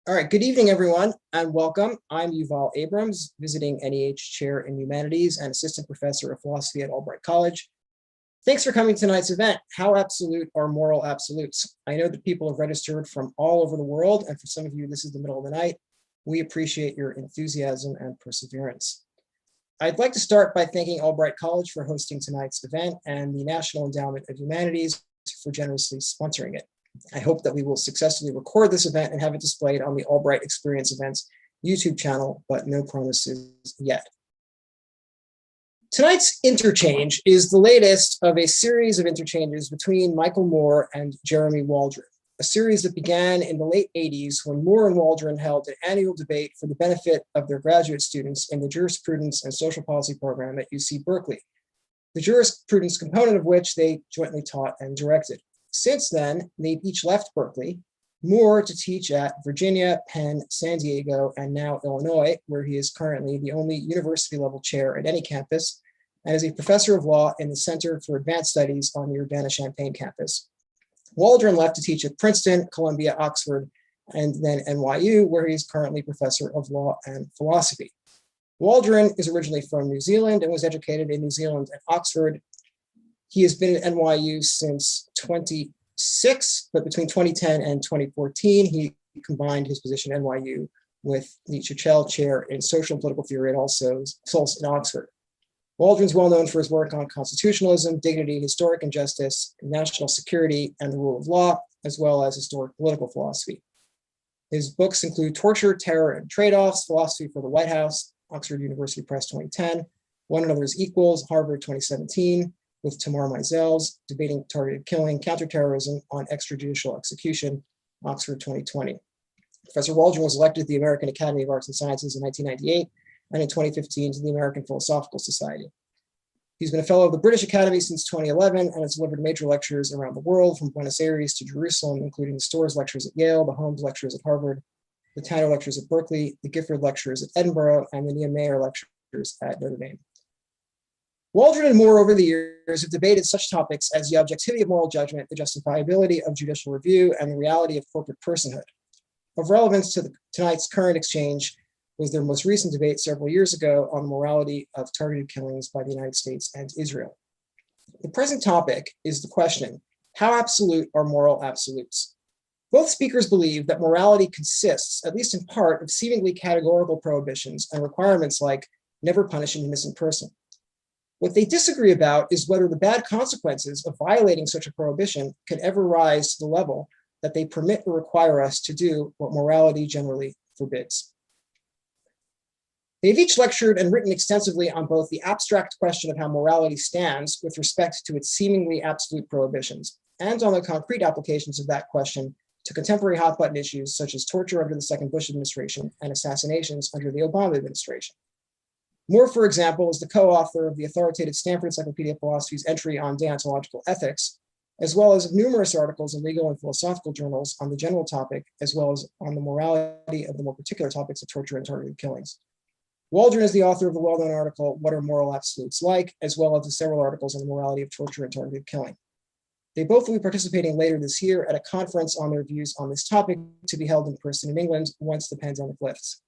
All right, good evening, everyone, and welcome. I'm Yuval Abrams, visiting NEH Chair in Humanities and Assistant Professor of Philosophy at Albright College. Thanks for coming to tonight's event, How Absolute Are Moral Absolutes? I know that people have registered from all over the world, and for some of you, this is the middle of the night. We appreciate your enthusiasm and perseverance. I'd like to start by thanking Albright College for hosting tonight's event and the National Endowment of Humanities for generously sponsoring it. I hope that we will successfully record this event and have it displayed on the Albright Experience Events YouTube channel, but no promises yet. Tonight's interchange is the latest of a series of interchanges between Michael Moore and Jeremy Waldron, a series that began in the late 80s when Moore and Waldron held an annual debate for the benefit of their graduate students in the Jurisprudence and Social Policy program at UC Berkeley, the jurisprudence component of which they jointly taught and directed. Since then, they've each left Berkeley, Moore to teach at Virginia, Penn, San Diego, and now Illinois, where he is currently the only university-level chair at any campus, and is a professor of law in the Center for Advanced Studies on the Urbana-Champaign campus. Waldron left to teach at Princeton, Columbia, Oxford, and then NYU, where he is currently professor of law and philosophy. Waldron is originally from New Zealand and was educated in New Zealand at Oxford. He has been at NYU since 2006, but between 2010 and 2014, he combined his position at NYU with the Churchill Chair in Social and Political Theory at also in Oxford. Waldron is well known for his work on constitutionalism, dignity, historic injustice, national security, and the rule of law, as well as historic political philosophy. His books include Torture, Terror, and Trade-offs, Philosophy for the White House, Oxford University Press 2010, One Another's Equals, Harvard 2017, with Tamar Meisel's Debating Targeted Killing, Counterterrorism on Extrajudicial Execution, Oxford 2020. Professor Waldron was elected to the American Academy of Arts and Sciences in 1998, and in 2015 to the American Philosophical Society. He's been a fellow of the British Academy since 2011 and has delivered major lectures around the world, from Buenos Aires to Jerusalem, including the Storrs Lectures at Yale, the Holmes Lectures at Harvard, the Tanner Lectures at Berkeley, the Gifford Lectures at Edinburgh, and the Niemeyer Lectures at Notre Dame. Waldron and Moore over the years have debated such topics as the objectivity of moral judgment, the justifiability of judicial review, and the reality of corporate personhood. Of relevance to tonight's current exchange was their most recent debate several years ago on the morality of targeted killings by the United States and Israel. The present topic is the question, how absolute are moral absolutes? Both speakers believe that morality consists, at least in part, of seemingly categorical prohibitions and requirements like never punish an innocent person. What they disagree about is whether the bad consequences of violating such a prohibition can ever rise to the level that they permit or require us to do what morality generally forbids. They've each lectured and written extensively on both the abstract question of how morality stands with respect to its seemingly absolute prohibitions, and on the concrete applications of that question to contemporary hot-button issues such as torture under the second Bush administration and assassinations under the Obama administration. Moore, for example, is the co-author of the authoritative Stanford Encyclopedia of Philosophy's entry on deontological ethics, as well as numerous articles in legal and philosophical journals on the general topic, as well as on the morality of the more particular topics of torture and targeted killings. Waldron is the author of the well-known article, What Are Moral Absolutes Like?, as well as the several articles on the morality of torture and targeted killing. They both will be participating later this year at a conference on their views on this topic to be held in person in England once the pandemic lifts.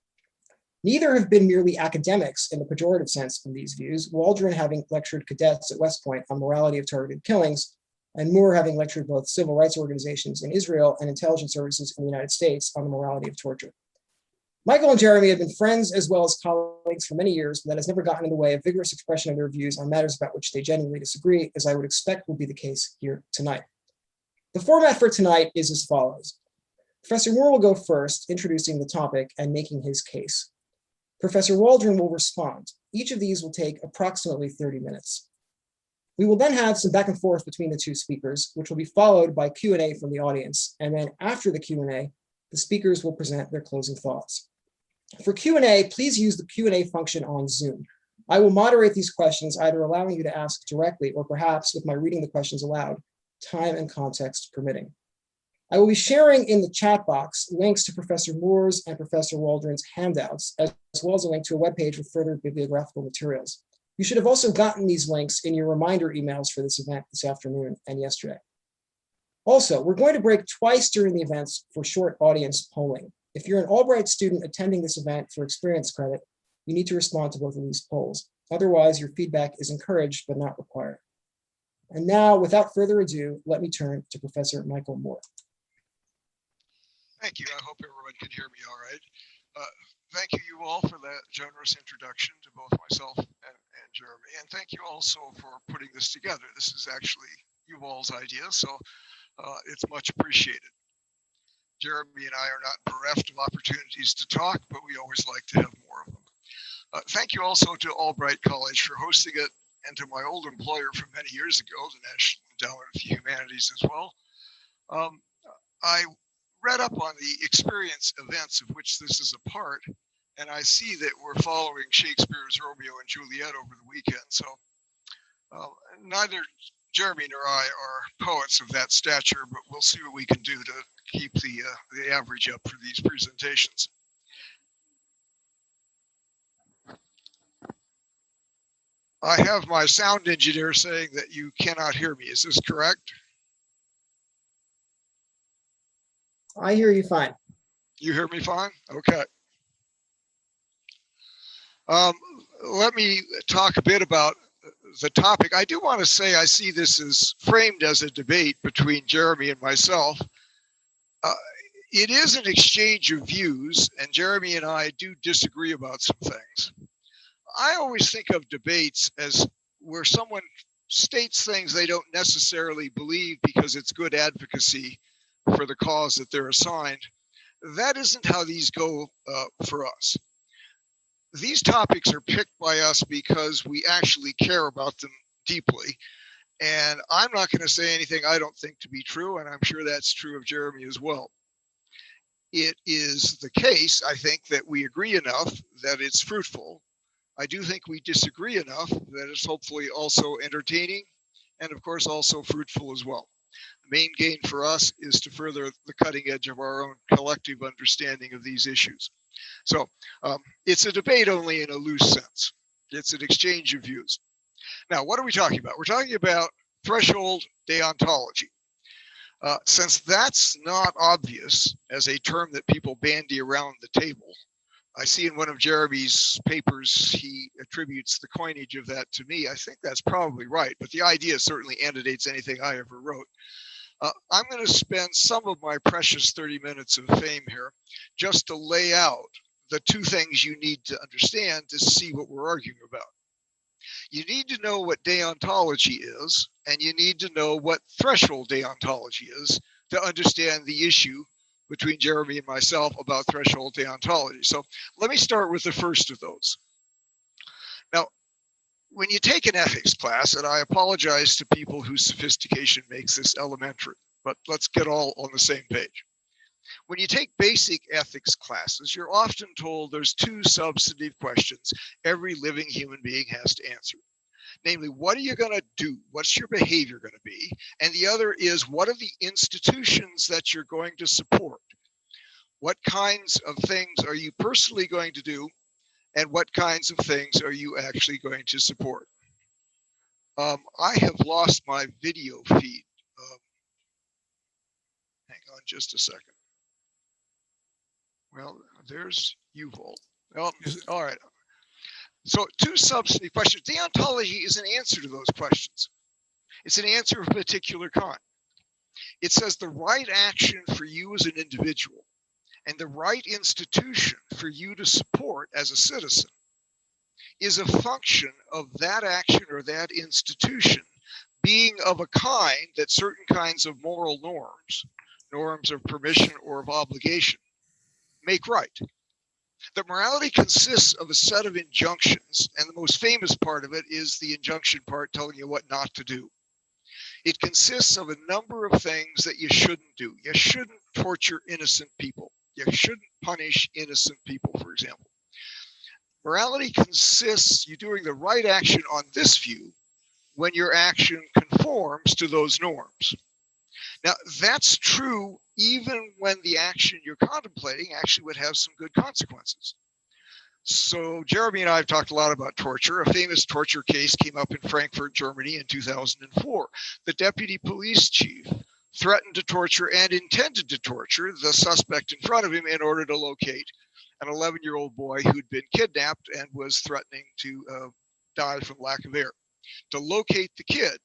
Neither have been merely academics in the pejorative sense of these views, Waldron having lectured cadets at West Point on morality of targeted killings, and Moore having lectured both civil rights organizations in Israel and intelligence services in the United States on the morality of torture. Michael and Jeremy have been friends as well as colleagues for many years, but that has never gotten in the way of vigorous expression of their views on matters about which they genuinely disagree, as I would expect will be the case here tonight. The format for tonight is as follows. Professor Moore will go first, introducing the topic and making his case. Professor Waldron will respond. Each of these will take approximately 30 minutes. We will then have some back and forth between the two speakers, which will be followed by Q&A from the audience. And then after the Q&A, the speakers will present their closing thoughts. For Q&A, please use the Q&A function on Zoom. I will moderate these questions, either allowing you to ask directly or perhaps with my reading the questions aloud, time and context permitting. I will be sharing in the chat box links to Professor Moore's and Professor Waldron's handouts, as well as a link to a webpage with further bibliographical materials. You should have also gotten these links in your reminder emails for this event this afternoon and yesterday. Also, we're going to break twice during the events for short audience polling. If you're an Albright student attending this event for experience credit, you need to respond to both of these polls. Otherwise, your feedback is encouraged but not required. And now, without further ado, let me turn to Professor Michael Moore. Thank you. I hope everyone can hear me all right. Thank you all for that generous introduction to both myself and Jeremy. And thank you also for putting this together. This is actually you all's idea, so it's much appreciated. Jeremy and I are not bereft of opportunities to talk, but we always like to have more of them. Thank you also to Albright College for hosting it, and to my old employer from many years ago, the National Endowment of the Humanities as well. I read up on the experience events of which this is a part, and I see that we're following Shakespeare's Romeo and Juliet over the weekend. So neither Jeremy nor I are poets of that stature, but we'll see what we can do to keep the average up for these presentations. I have my sound engineer saying that you cannot hear me. Is this correct? I hear you fine. You hear me fine? Okay. Let me talk a bit about the topic. I do want to say I see this as framed as a debate between Jeremy and myself. It is an exchange of views, and Jeremy and I do disagree about some things. I always think of debates as where someone states things they don't necessarily believe because it's good advocacy for the cause that they're assigned. That isn't how these go for us. These topics are picked by us because we actually care about them deeply. And I'm not going to say anything I don't think to be true, and I'm sure that's true of Jeremy as well. It is the case, I think, that we agree enough that it's fruitful. I do think we disagree enough that it's hopefully also entertaining and, of course, also fruitful as well. The main gain for us is to further the cutting edge of our own collective understanding of these issues. So it's a debate only in a loose sense. It's an exchange of views. Now, what are we talking about? We're talking about threshold deontology. Since that's not obvious as a term that people bandy around the table, I see in one of Jeremy's papers, he attributes the coinage of that to me. I think that's probably right, but the idea certainly antedates anything I ever wrote. I'm going to spend some of my precious 30 minutes of fame here just to lay out the two things you need to understand to see what we're arguing about. You need to know what deontology is, and you need to know what threshold deontology is to understand the issue between Jeremy and myself about threshold deontology. So let me start with the first of those. Now, when you take an ethics class, and I apologize to people whose sophistication makes this elementary, but let's get all on the same page. When you take basic ethics classes, you're often told there's two substantive questions every living human being has to answer. Namely, what are you going to do? What's your behavior going to be? And the other is, what are the institutions that you're going to support? What kinds of things are you personally going to do? And what kinds of things are you actually going to support? I have lost my video feed. Hang on just a second. Well, there's Yuval. Oh, all right. So two substantive questions. Deontology is an answer to those questions. It's an answer of a particular kind. It says the right action for you as an individual and the right institution for you to support as a citizen is a function of that action or that institution being of a kind that certain kinds of moral norms of permission or of obligation, make right. That morality consists of a set of injunctions, and the most famous part of it is the injunction part telling you what not to do. It consists of a number of things that you shouldn't do. You shouldn't torture innocent people. You shouldn't punish innocent people, for example. Morality consists you doing the right action on this view when your action conforms to those norms. Now, that's true even when the action you're contemplating actually would have some good consequences. So Jeremy and I have talked a lot about torture. A famous torture case came up in Frankfurt, Germany in 2004. The deputy police chief threatened to torture and intended to torture the suspect in front of him in order to locate an 11-year-old boy who'd been kidnapped and was threatening to die from lack of air. To locate the kid,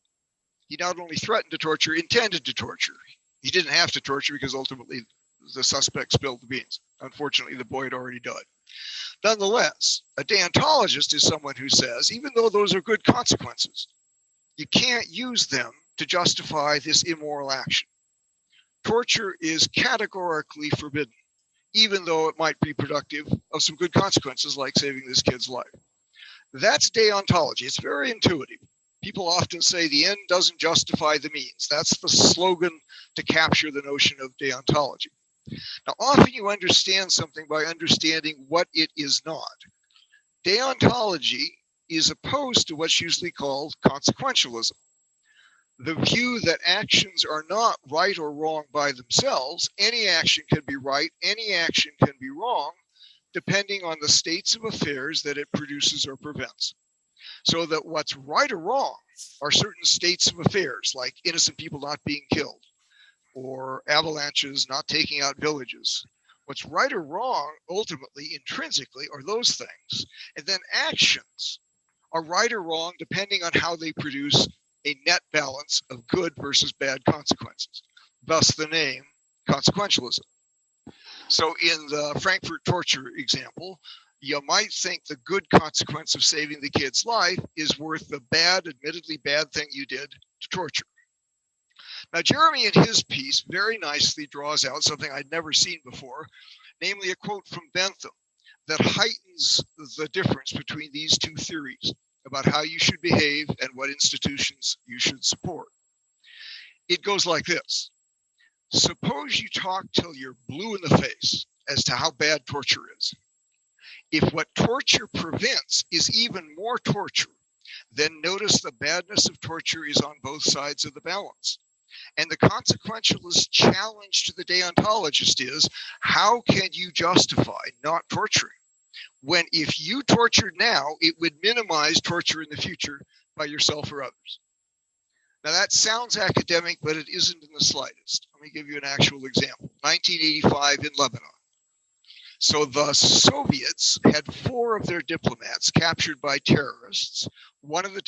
he not only threatened to torture, intended to torture. He didn't have to torture because ultimately the suspect spilled the beans. Unfortunately, the boy had already died. Nonetheless, a deontologist is someone who says, even though those are good consequences, you can't use them to justify this immoral action. Torture is categorically forbidden, even though it might be productive of some good consequences like saving this kid's life. That's deontology. It's very intuitive. People often say the end doesn't justify the means. That's the slogan to capture the notion of deontology. Now, often you understand something by understanding what it is not. Deontology is opposed to what's usually called consequentialism. The view that actions are not right or wrong by themselves. Any action can be right, any action can be wrong, depending on the states of affairs that it produces or prevents. So that what's right or wrong are certain states of affairs, like innocent people not being killed, or avalanches not taking out villages. What's right or wrong, ultimately, intrinsically, are those things. And then actions are right or wrong depending on how they produce a net balance of good versus bad consequences. Thus the name consequentialism. So in the Frankfurt torture example, you might think the good consequence of saving the kid's life is worth the bad, admittedly bad thing you did to torture. Now, Jeremy in his piece very nicely draws out something I'd never seen before, namely a quote from Bentham that heightens the difference between these two theories about how you should behave and what institutions you should support. It goes like this. Suppose you talk till you're blue in the face as to how bad torture is. If what torture prevents is even more torture, then notice the badness of torture is on both sides of the balance. And the consequentialist challenge to the deontologist is, how can you justify not torturing when if you tortured now, it would minimize torture in the future by yourself or others? Now that sounds academic, but it isn't in the slightest. Let me give you an actual example. 1985 in Lebanon. So the Soviets had 4 of their diplomats captured by terrorists. One of the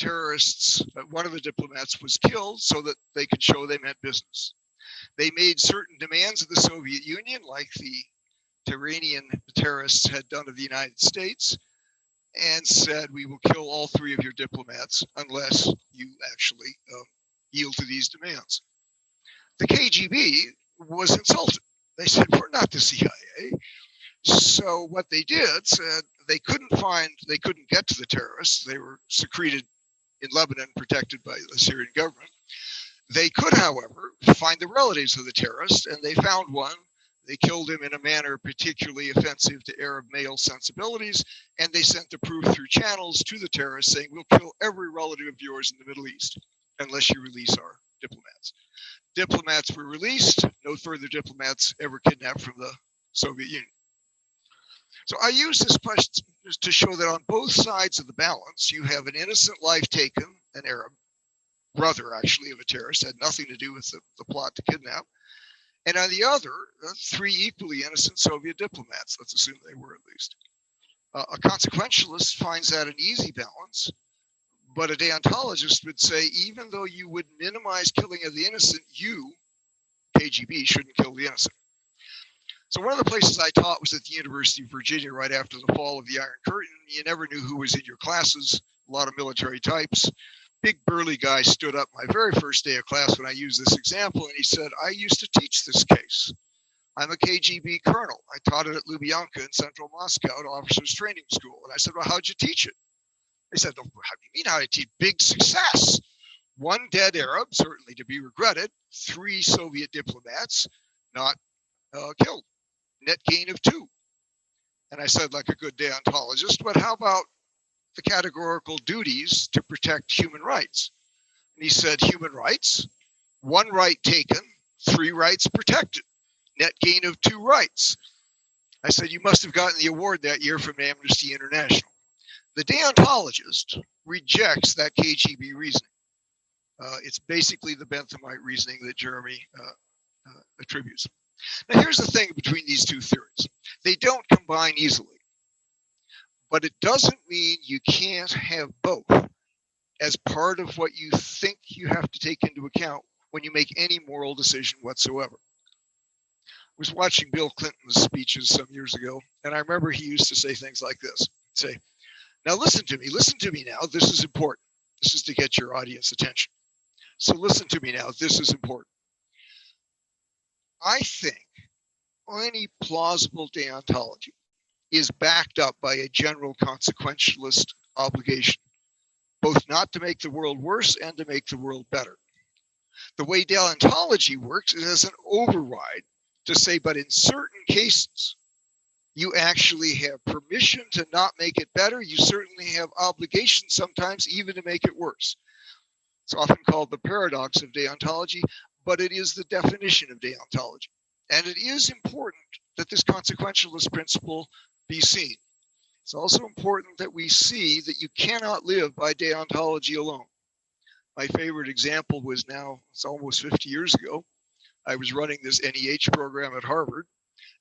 diplomats was killed so that they could show they meant business. They made certain demands of the Soviet Union, like the Iranian terrorists had done of the United States, and said, we will kill all 3 of your diplomats unless you actually yield to these demands. The KGB was insulted. They said, we're not the CIA. So what they did said they couldn't get to the terrorists. They were secreted in Lebanon, protected by the Syrian government. They could, however, find the relatives of the terrorists, and they found one. They killed him in a manner particularly offensive to Arab male sensibilities, and they sent the proof through channels to the terrorists saying, we'll kill every relative of yours in the Middle East unless you release our diplomats. Diplomats were released. No further diplomats ever kidnapped from the Soviet Union. So I use this question to show that on both sides of the balance, you have an innocent life taken, an Arab brother actually of a terrorist, had nothing to do with the plot to kidnap. And on the other, 3 equally innocent Soviet diplomats, let's assume they were at least. A consequentialist finds that an easy balance, but a deontologist would say, even though you would minimize killing of the innocent, you, KGB, shouldn't kill the innocent. So one of the places I taught was at the University of Virginia right after the fall of the Iron Curtain. You never knew who was in your classes, a lot of military types. Big burly guy stood up my very first day of class when I used this example, and he said, I used to teach this case. I'm a KGB colonel. I taught it at Lubyanka in central Moscow at officers training school. And I said, well, how'd you teach it? He said, oh, how do you mean how to teach? Big success. 1 dead Arab, certainly to be regretted. 3 Soviet diplomats not killed. Net gain of 2. And I said, like a good deontologist, but how about the categorical duties to protect human rights? And he said, human rights, 1 right taken, 3 rights protected. Net gain of 2 rights. I said, you must have gotten the award that year from Amnesty International. The deontologist rejects that KGB reasoning. It's basically the Benthamite reasoning that Jeremy attributes. Now, here's the thing between these two theories. They don't combine easily, but it doesn't mean you can't have both as part of what you think you have to take into account when you make any moral decision whatsoever. I was watching Bill Clinton's speeches some years ago, and I remember he used to say things like this. He'd say, now listen to me now, this is important. This is to get your audience attention. So listen to me now, this is important. I think any plausible deontology is backed up by a general consequentialist obligation, both not to make the world worse and to make the world better. The way deontology works is as an override to say, but in certain cases, you actually have permission to not make it better. You certainly have obligation sometimes even to make it worse. It's often called the paradox of deontology, but it is the definition of deontology. And it is important that this consequentialist principle be seen. It's also important that we see that you cannot live by deontology alone. My favorite example was it's almost 50 years ago. I was running this NEH program at Harvard,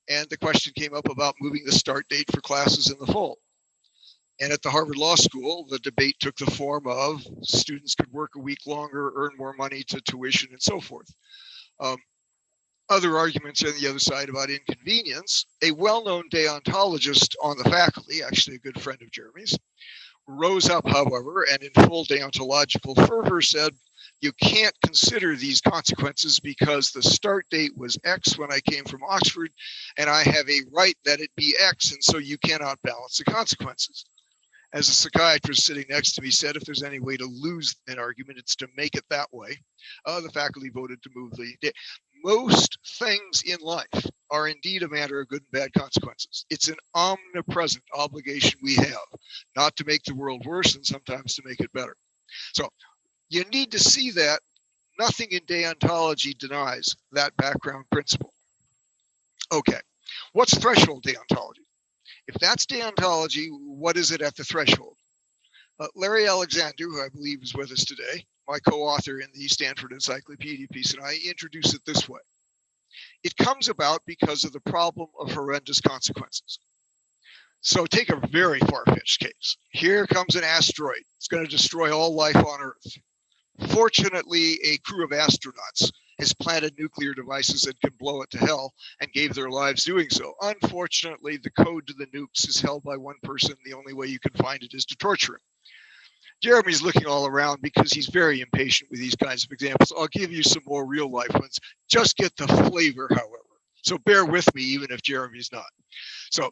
and the question came up about moving the start date for classes in the fall. And at the Harvard Law School, the debate took the form of students could work a week longer, earn more money to tuition, and so forth. Other arguments on the other side about inconvenience. A well-known deontologist on the faculty, actually a good friend of Jeremy's, rose up, however, and in full deontological fervor said, you can't consider these consequences because the start date was X when I came from Oxford, and I have a right that it be X, and so you cannot balance the consequences. As a psychiatrist sitting next to me said, if there's any way to lose an argument, it's to make it that way. The faculty voted to move the date. Most things in life are indeed a matter of good and bad consequences. It's an omnipresent obligation we have, not to make the world worse and sometimes to make it better. So you need to see that nothing in deontology denies that background principle. Okay, what's threshold deontology? If that's deontology, what is it at the threshold? Larry Alexander, who I believe is with us today, my co-author in the Stanford Encyclopedia piece, and I introduce it this way. It comes about because of the problem of horrendous consequences. So take a very far-fetched case. Here comes an asteroid. It's going to destroy all life on Earth. Fortunately, a crew of astronauts has planted nuclear devices that can blow it to hell and gave their lives doing so. Unfortunately, the code to the nukes is held by one person. The only way you can find it is to torture him. Jeremy's looking all around because he's very impatient with these kinds of examples. I'll give you some more real life ones. Just get the flavor, however. So bear with me, even if Jeremy's not. So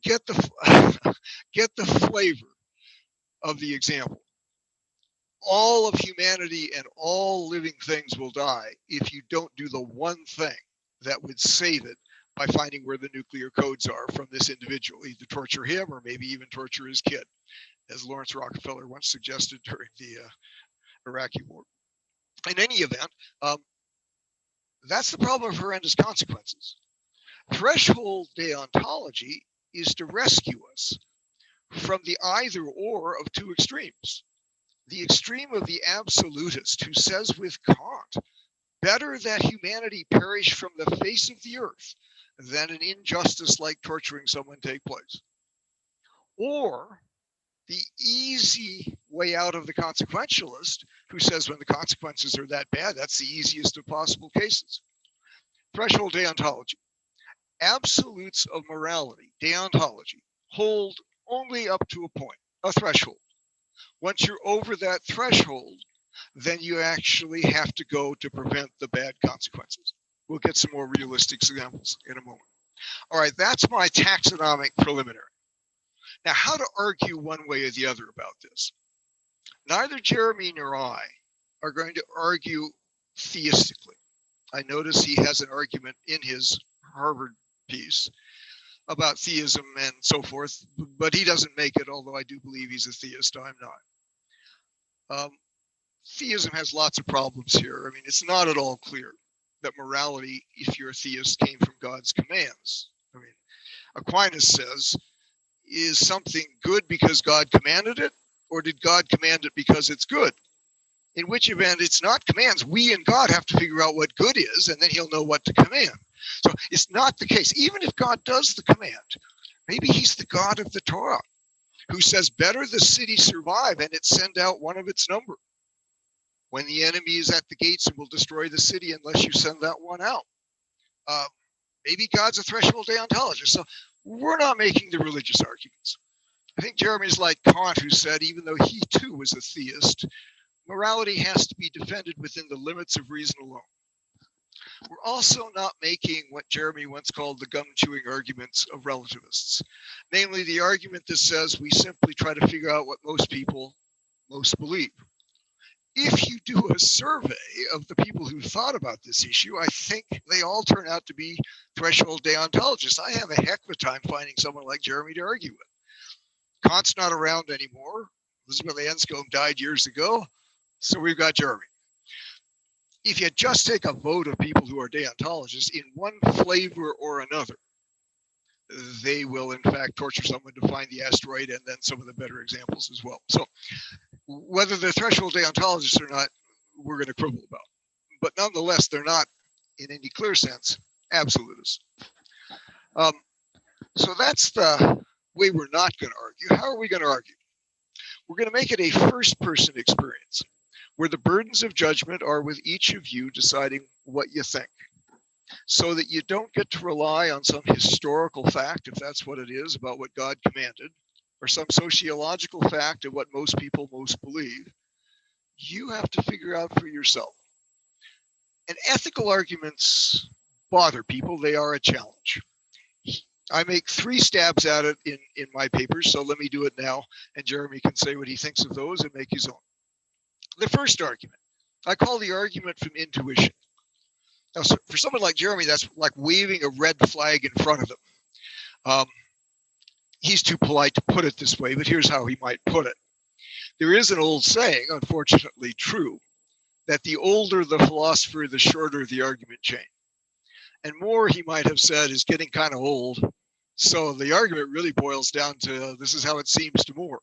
get the flavor of the example. All of humanity and all living things will die if you don't do the one thing that would save it by finding where the nuclear codes are from this individual, either torture him or maybe even torture his kid, as Lawrence Rockefeller once suggested during the Iraqi war. In any event, that's the problem of horrendous consequences. Threshold deontology is to rescue us from the either or of two extremes. The extreme of the absolutist who says with Kant, better that humanity perish from the face of the earth than an injustice like torturing someone take place. Or the easy way out of the consequentialist who says when the consequences are that bad, that's the easiest of possible cases. Threshold deontology. Absolutes of morality, deontology, hold only up to a point, a threshold. Once you're over that threshold, then you actually have to go to prevent the bad consequences. We'll get some more realistic examples in a moment. All right, that's my taxonomic preliminary. Now, how to argue one way or the other about this? Neither Jeremy nor I are going to argue theistically. I notice he has an argument in his Harvard piece about theism and so forth, but he doesn't make it, although I do believe he's a theist. I'm not. Theism has lots of problems here. I mean, it's not at all clear that morality, if you're a theist, came from God's commands. I mean, Aquinas says, is something good because God commanded it, or did God command it because it's good? in which event it's not commands. We and God have to figure out what good is, and then he'll know what to command. So it's not the case. Even if God does the command, maybe he's the God of the Torah, who says, better the city survive and it send out one of its number when the enemy is at the gates and will destroy the city unless you send that one out. Maybe God's a threshold deontologist. So we're not making the religious arguments. I think Jeremy's like Kant, who said, even though he too was a theist, morality has to be defended within the limits of reason alone. We're also not making what Jeremy once called the gum-chewing arguments of relativists, namely the argument that says we simply try to figure out what most people most believe. If you do a survey of the people who thought about this issue, I think they all turn out to be threshold deontologists. I have a heck of a time finding someone like Jeremy to argue with. Kant's not around anymore. Elizabeth Anscombe died years ago, so we've got Jeremy. If you just take a vote of people who are deontologists in one flavor or another, they will in fact torture someone to find the asteroid, and then some of the better examples as well. So whether they're threshold deontologists or not, we're going to quibble about. But nonetheless, they're not, in any clear sense, absolutists. So that's the way we're not going to argue. How are we going to argue? We're going to make it a first-person experience, where the burdens of judgment are with each of you deciding what you think, so that you don't get to rely on some historical fact, if that's what it is, about what God commanded, or some sociological fact of what most people most believe. You have to figure out for yourself. And ethical arguments bother people. They are a challenge. I make 3 stabs at it in my papers, so let me do it now, and Jeremy can say what he thinks of those and make his own. The first argument, I call the argument from intuition. Now, so for someone like Jeremy, that's like waving a red flag in front of him. He's too polite to put it this way, but here's how he might put it. There is an old saying, unfortunately true, that the older the philosopher, the shorter the argument chain. And Moore, he might have said, is getting kind of old. So the argument really boils down to, this is how it seems to Moore.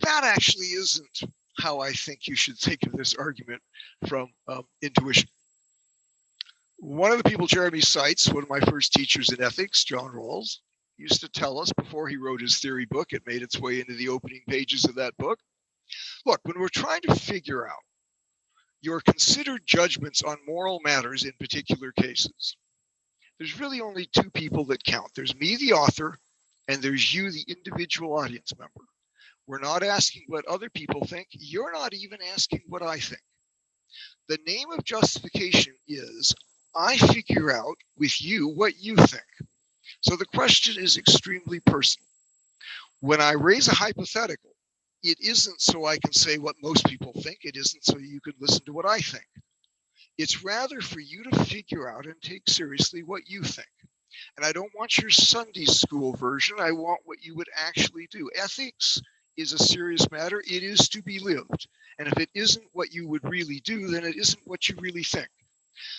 That actually isn't how I think you should think of this argument from intuition. One of the people Jeremy cites, one of my first teachers in ethics, John Rawls, used to tell us before he wrote his theory book, it made its way into the opening pages of that book. Look, when we're trying to figure out your considered judgments on moral matters in particular cases, there's really only 2 people that count. There's me, the author, and there's you, the individual audience member. We're not asking what other people think. You're not even asking what I think. The name of justification is, I figure out with you what you think. So the question is extremely personal. When I raise a hypothetical, it isn't so I can say what most people think. It isn't so you can listen to what I think. It's rather for you to figure out and take seriously what you think. And I don't want your Sunday school version. I want what you would actually do. Ethics is a serious matter. It is to be lived. And if it isn't what you would really do, then it isn't what you really think.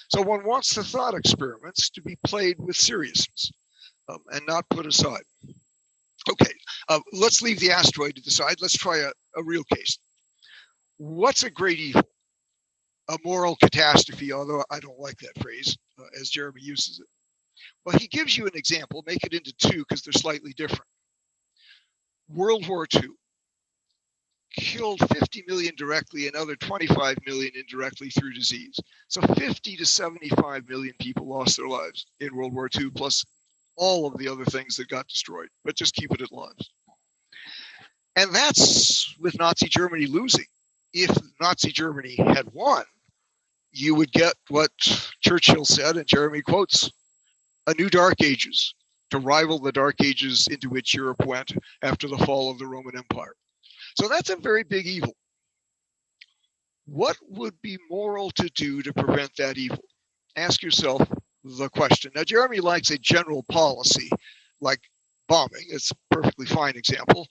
So one wants the thought experiments to be played with seriousness and not put aside. Okay, let's leave the asteroid to the side. Let's try a real case. What's a great evil? A moral catastrophe, although I don't like that phrase as Jeremy uses it. Well, he gives you an example, make it into 2 because they're slightly different. World War II killed 50 million directly and other 25 million indirectly through disease. So 50 to 75 million people lost their lives in World War II, plus all of the other things that got destroyed, but just keep it at lives. And that's with Nazi Germany losing. If Nazi Germany had won, you would get what Churchill said, and Jeremy quotes, a new Dark Ages to rival the Dark Ages into which Europe went after the fall of the Roman Empire. So that's a very big evil. What would be moral to do to prevent that evil? Ask yourself the question. Now, Jeremy likes a general policy like bombing. It's a perfectly fine example.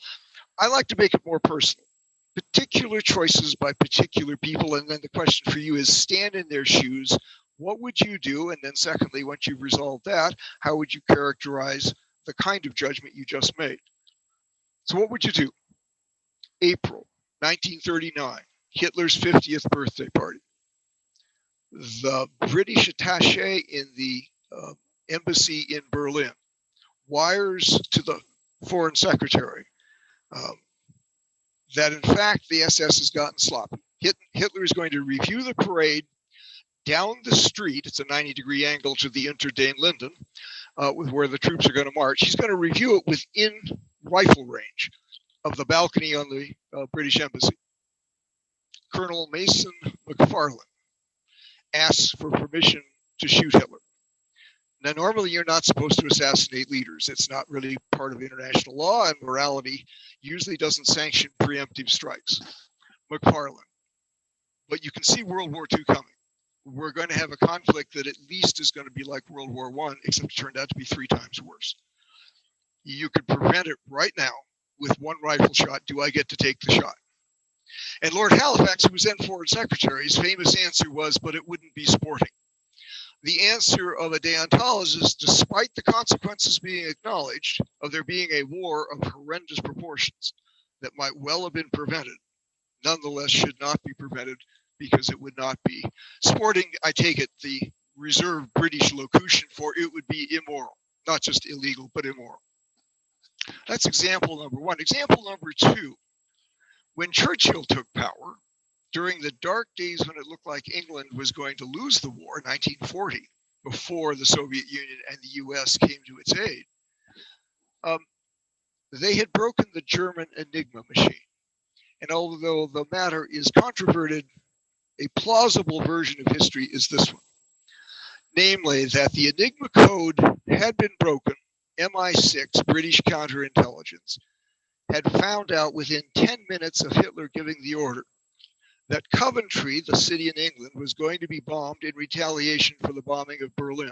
I like to make it more personal. Particular choices by particular people. And then the question for you is, stand in their shoes. What would you do? And then secondly, once you've resolved that, how would you characterize the kind of judgment you just made? So what would you do? April 1939, Hitler's 50th birthday party. The British attaché in the embassy in Berlin wires to the foreign secretary that in fact the SS has gotten sloppy. Hitler is going to review the parade down the street. It's a 90-degree angle to the Unter den Linden, with where the troops are going to march. He's going to review it within rifle range of the balcony on the British embassy. Colonel Mason McFarlane asks for permission to shoot Hitler. Now, normally you're not supposed to assassinate leaders. It's not really part of international law, and morality usually doesn't sanction preemptive strikes. McFarlane. But you can see World War II coming. We're going to have a conflict that at least is going to be like World War I, except it turned out to be 3 times worse. You could prevent it right now with one rifle shot. Do I get to take the shot? And Lord Halifax, who was then Foreign Secretary, his famous answer was, but it wouldn't be sporting. The answer of a deontologist, despite the consequences being acknowledged of there being a war of horrendous proportions that might well have been prevented, nonetheless should not be prevented because it would not be sporting. I take it the reserved British locution for it would be immoral, not just illegal, but immoral. That's example number 1. Example number 2, when Churchill took power, during the dark days when it looked like England was going to lose the war, 1940, before the Soviet Union and the US came to its aid, they had broken the German Enigma machine. And although the matter is controverted, a plausible version of history is this one. Namely, that the Enigma code had been broken. MI6, British counterintelligence, had found out within 10 minutes of Hitler giving the order that Coventry, the city in England, was going to be bombed in retaliation for the bombing of Berlin.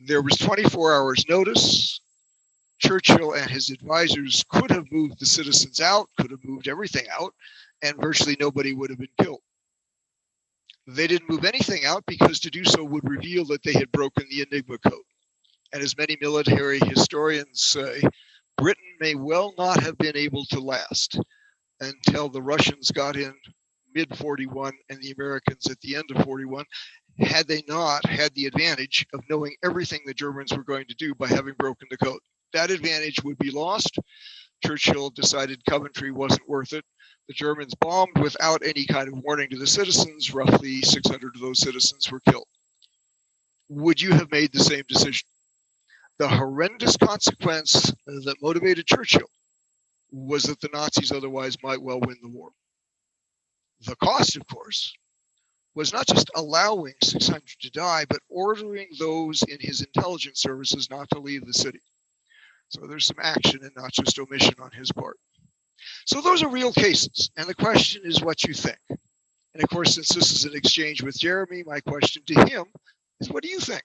There was 24 hours notice. Churchill and his advisors could have moved the citizens out, could have moved everything out, and virtually nobody would have been killed. They didn't move anything out because to do so would reveal that they had broken the Enigma code. And as many military historians say, Britain may well not have been able to last until the Russians got in mid-41 and the Americans at the end of 41, had they not had the advantage of knowing everything the Germans were going to do by having broken the code. That advantage would be lost. Churchill decided Coventry wasn't worth it. The Germans bombed without any kind of warning to the citizens. Roughly 600 of those citizens were killed. Would you have made the same decision? The horrendous consequence that motivated Churchill was that the Nazis otherwise might well win the war. The cost, of course, was not just allowing 600 to die, but ordering those in his intelligence services not to leave the city. So there's some action and not just omission on his part. So those are real cases. And the question is what you think. And of course, since this is an exchange with Jeremy, my question to him is, what do you think?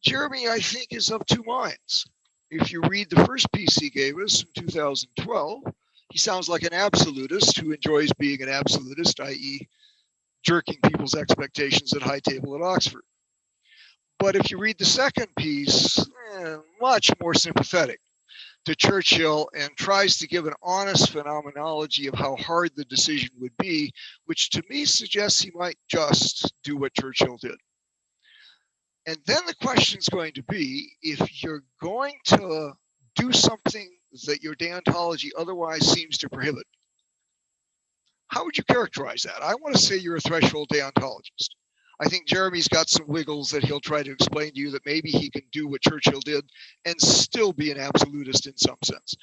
Jeremy, I think, is of 2 minds. If you read the first piece he gave us in 2012, he sounds like an absolutist who enjoys being an absolutist, i.e. jerking people's expectations at high table at Oxford. But if you read the second piece, much more sympathetic to Churchill and tries to give an honest phenomenology of how hard the decision would be, which to me suggests he might just do what Churchill did. And then the question is going to be, if you're going to do something that your deontology otherwise seems to prohibit, how would you characterize that? I want to say you're a threshold deontologist. I think Jeremy's got some wiggles that he'll try to explain to you that maybe he can do what Churchill did and still be an absolutist in some sense.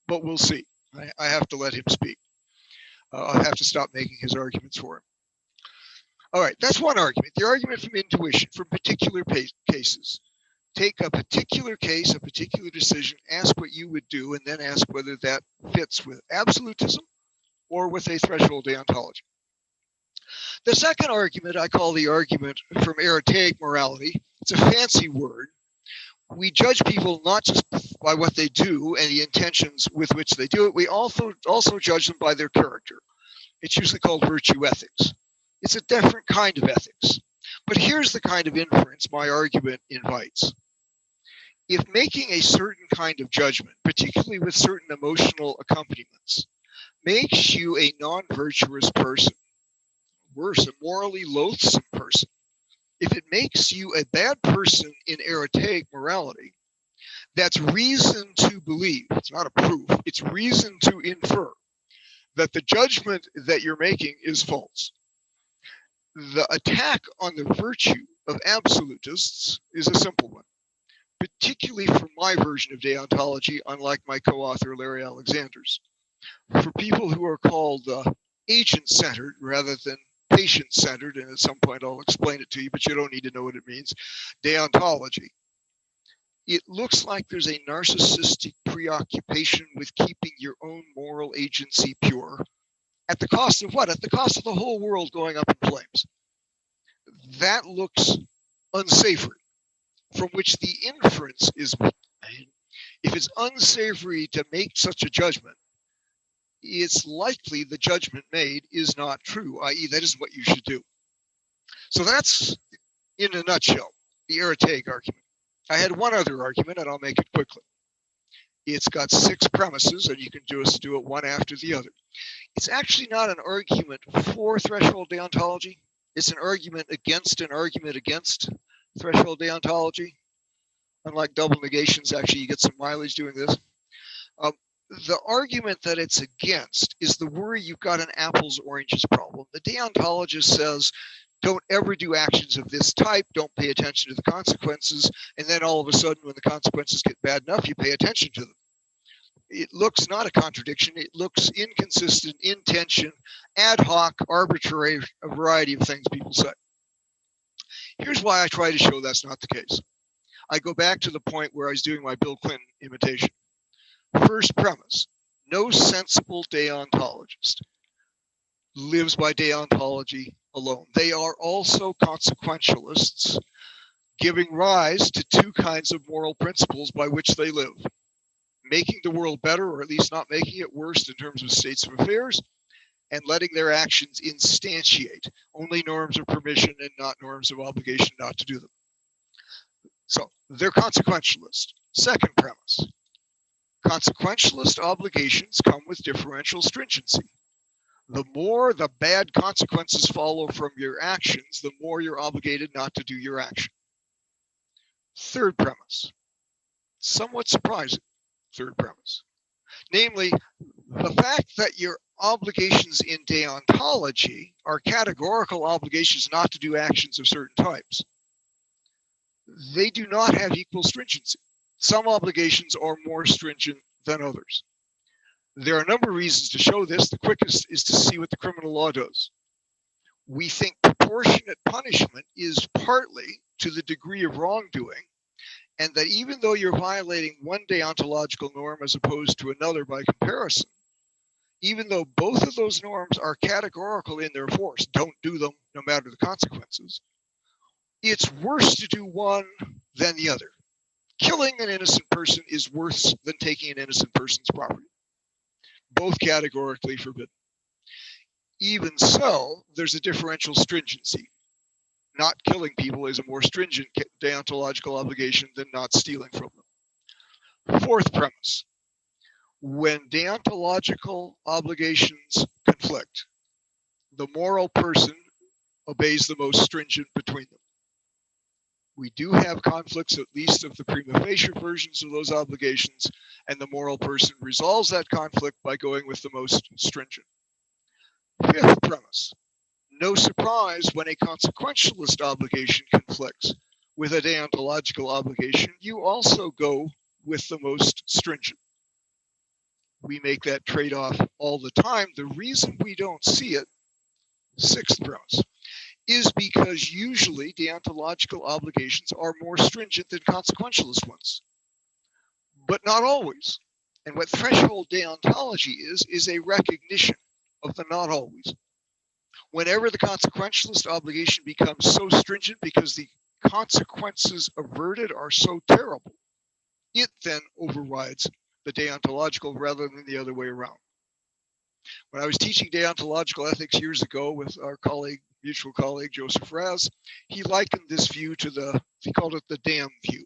But we'll see. I have to let him speak. I'll have to stop making his arguments for him. All right, that's one argument. The argument from intuition, from particular cases. Take a particular case, a particular decision, ask what you would do, and then ask whether that fits with absolutism or with a threshold deontology. The second argument I call the argument from archaic morality. It's a fancy word. We judge people not just by what they do and the intentions with which they do it. We also judge them by their character. It's usually called virtue ethics. It's a different kind of ethics. But here's the kind of inference my argument invites. If making a certain kind of judgment, particularly with certain emotional accompaniments, makes you a non-virtuous person, worse, a morally loathsome person, if it makes you a bad person in arete morality, that's reason to believe, it's not a proof, it's reason to infer that the judgment that you're making is false. The attack on the virtue of absolutists is a simple one, particularly for my version of deontology, unlike my co-author Larry Alexander's. For people who are called agent-centered rather than patient-centered, and at some point I'll explain it to you, but you don't need to know what it means, deontology. It looks like there's a narcissistic preoccupation with keeping your own moral agency pure. At the cost of what? At the cost of the whole world going up in flames. That looks unsavory, from which the inference is, if it's unsavory to make such a judgment, it's likely the judgment made is not true, i.e. that isn't what you should do. So that's, in a nutshell, the arete argument. I had one other argument, and I'll make it quickly. It's got 6 premises, and you can just do it one after the other. It's actually not an argument for threshold deontology. It's an argument against threshold deontology. Unlike double negations, actually, you get some mileage doing this. The argument that it's against is the worry you've got an apples oranges problem. The deontologist says, don't ever do actions of this type, don't pay attention to the consequences, and then all of a sudden when the consequences get bad enough, you pay attention to them. It looks not a contradiction, it looks inconsistent, in tension, ad hoc, arbitrary, a variety of things people say. Here's why I try to show that's not the case. I go back to the point where I was doing my Bill Clinton imitation. First premise, no sensible deontologist lives by deontology alone. They are also consequentialists, giving rise to 2 kinds of moral principles by which they live. Making the world better, or at least not making it worse in terms of states of affairs, and letting their actions instantiate only norms of permission and not norms of obligation not to do them. So they're consequentialist. Second premise, consequentialist obligations come with differential stringency. The more the bad consequences follow from your actions, the more you're obligated not to do your action. Third premise, somewhat surprising third premise, namely the fact that your obligations in deontology are categorical obligations not to do actions of certain types. They do not have equal stringency. Some obligations are more stringent than others. There are a number of reasons to show this. The quickest is to see what the criminal law does. We think proportionate punishment is partly to the degree of wrongdoing, and that even though you're violating one deontological norm as opposed to another by comparison, even though both of those norms are categorical in their force, don't do them no matter the consequences, it's worse to do one than the other. Killing an innocent person is worse than taking an innocent person's property. Both categorically forbidden. Even so, there's a differential stringency. Not killing people is a more stringent deontological obligation than not stealing from them. Fourth premise, when deontological obligations conflict, the moral person obeys the most stringent between them. We do have conflicts, at least of the prima facie versions of those obligations, and the moral person resolves that conflict by going with the most stringent. Fifth premise, no surprise when a consequentialist obligation conflicts with a deontological obligation, you also go with the most stringent. We make that trade-off all the time. The reason we don't see it, sixth premise, is because usually deontological obligations are more stringent than consequentialist ones, but not always. And what threshold deontology is a recognition of the not always. Whenever the consequentialist obligation becomes so stringent because the consequences averted are so terrible, it then overrides the deontological rather than the other way around. When I was teaching deontological ethics years ago with our colleague, mutual colleague, Joseph Raz, he likened this view to he called it the damn view.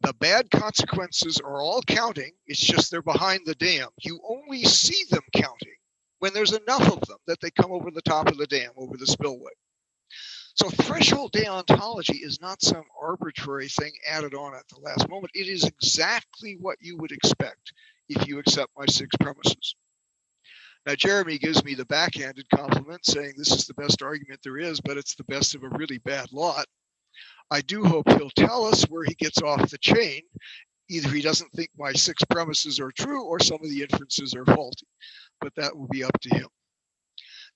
The bad consequences are all counting. It's just they're behind the dam. You only see them counting when there's enough of them that they come over the top of the dam, over the spillway. So threshold deontology is not some arbitrary thing added on at the last moment. It is exactly what you would expect if you accept my 6 premises. Now, Jeremy gives me the backhanded compliment saying this is the best argument there is, but it's the best of a really bad lot. I do hope he'll tell us where he gets off the chain. Either he doesn't think my 6 premises are true or some of the inferences are faulty, but that will be up to him.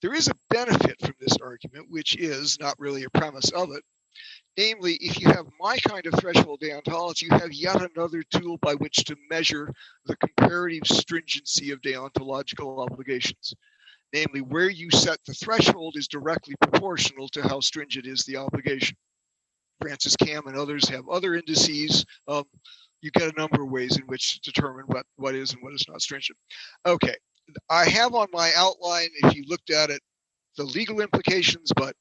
There is a benefit from this argument, which is not really a premise of it. Namely, if you have my kind of threshold deontology, you have yet another tool by which to measure the comparative stringency of deontological obligations. Namely, where you set the threshold is directly proportional to how stringent is the obligation. Francis Cam and others have other indices. You get a number of ways in which to determine what is and what is not stringent. Okay, I have on my outline, if you looked at it, the legal implications, but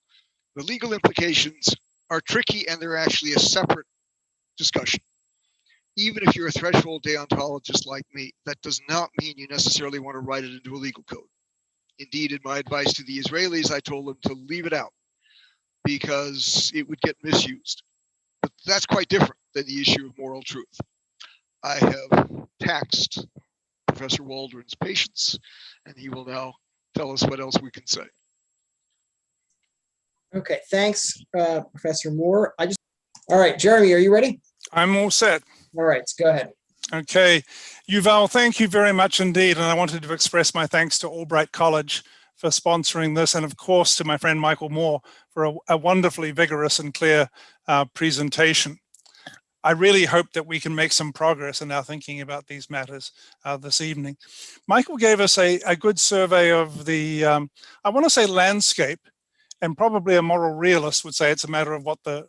the legal implications are tricky and they're actually a separate discussion. Even if you're a threshold deontologist like me, that does not mean you necessarily want to write it into a legal code. Indeed, in my advice to the Israelis, I told them to leave it out because it would get misused. But that's quite different than the issue of moral truth. I have taxed Professor Waldron's patience, and he will now tell us what else we can say. Okay, thanks, Professor Moore. All right, Jeremy, are you ready? I'm all set. All right, go ahead. Okay, Yuval, thank you very much indeed. And I wanted to express my thanks to Albright College for sponsoring this, and of course to my friend Michael Moore for a wonderfully vigorous and clear presentation. I really hope that we can make some progress in our thinking about these matters this evening. Michael gave us a good survey of the, I want to say landscape, and probably a moral realist would say it's a matter of what the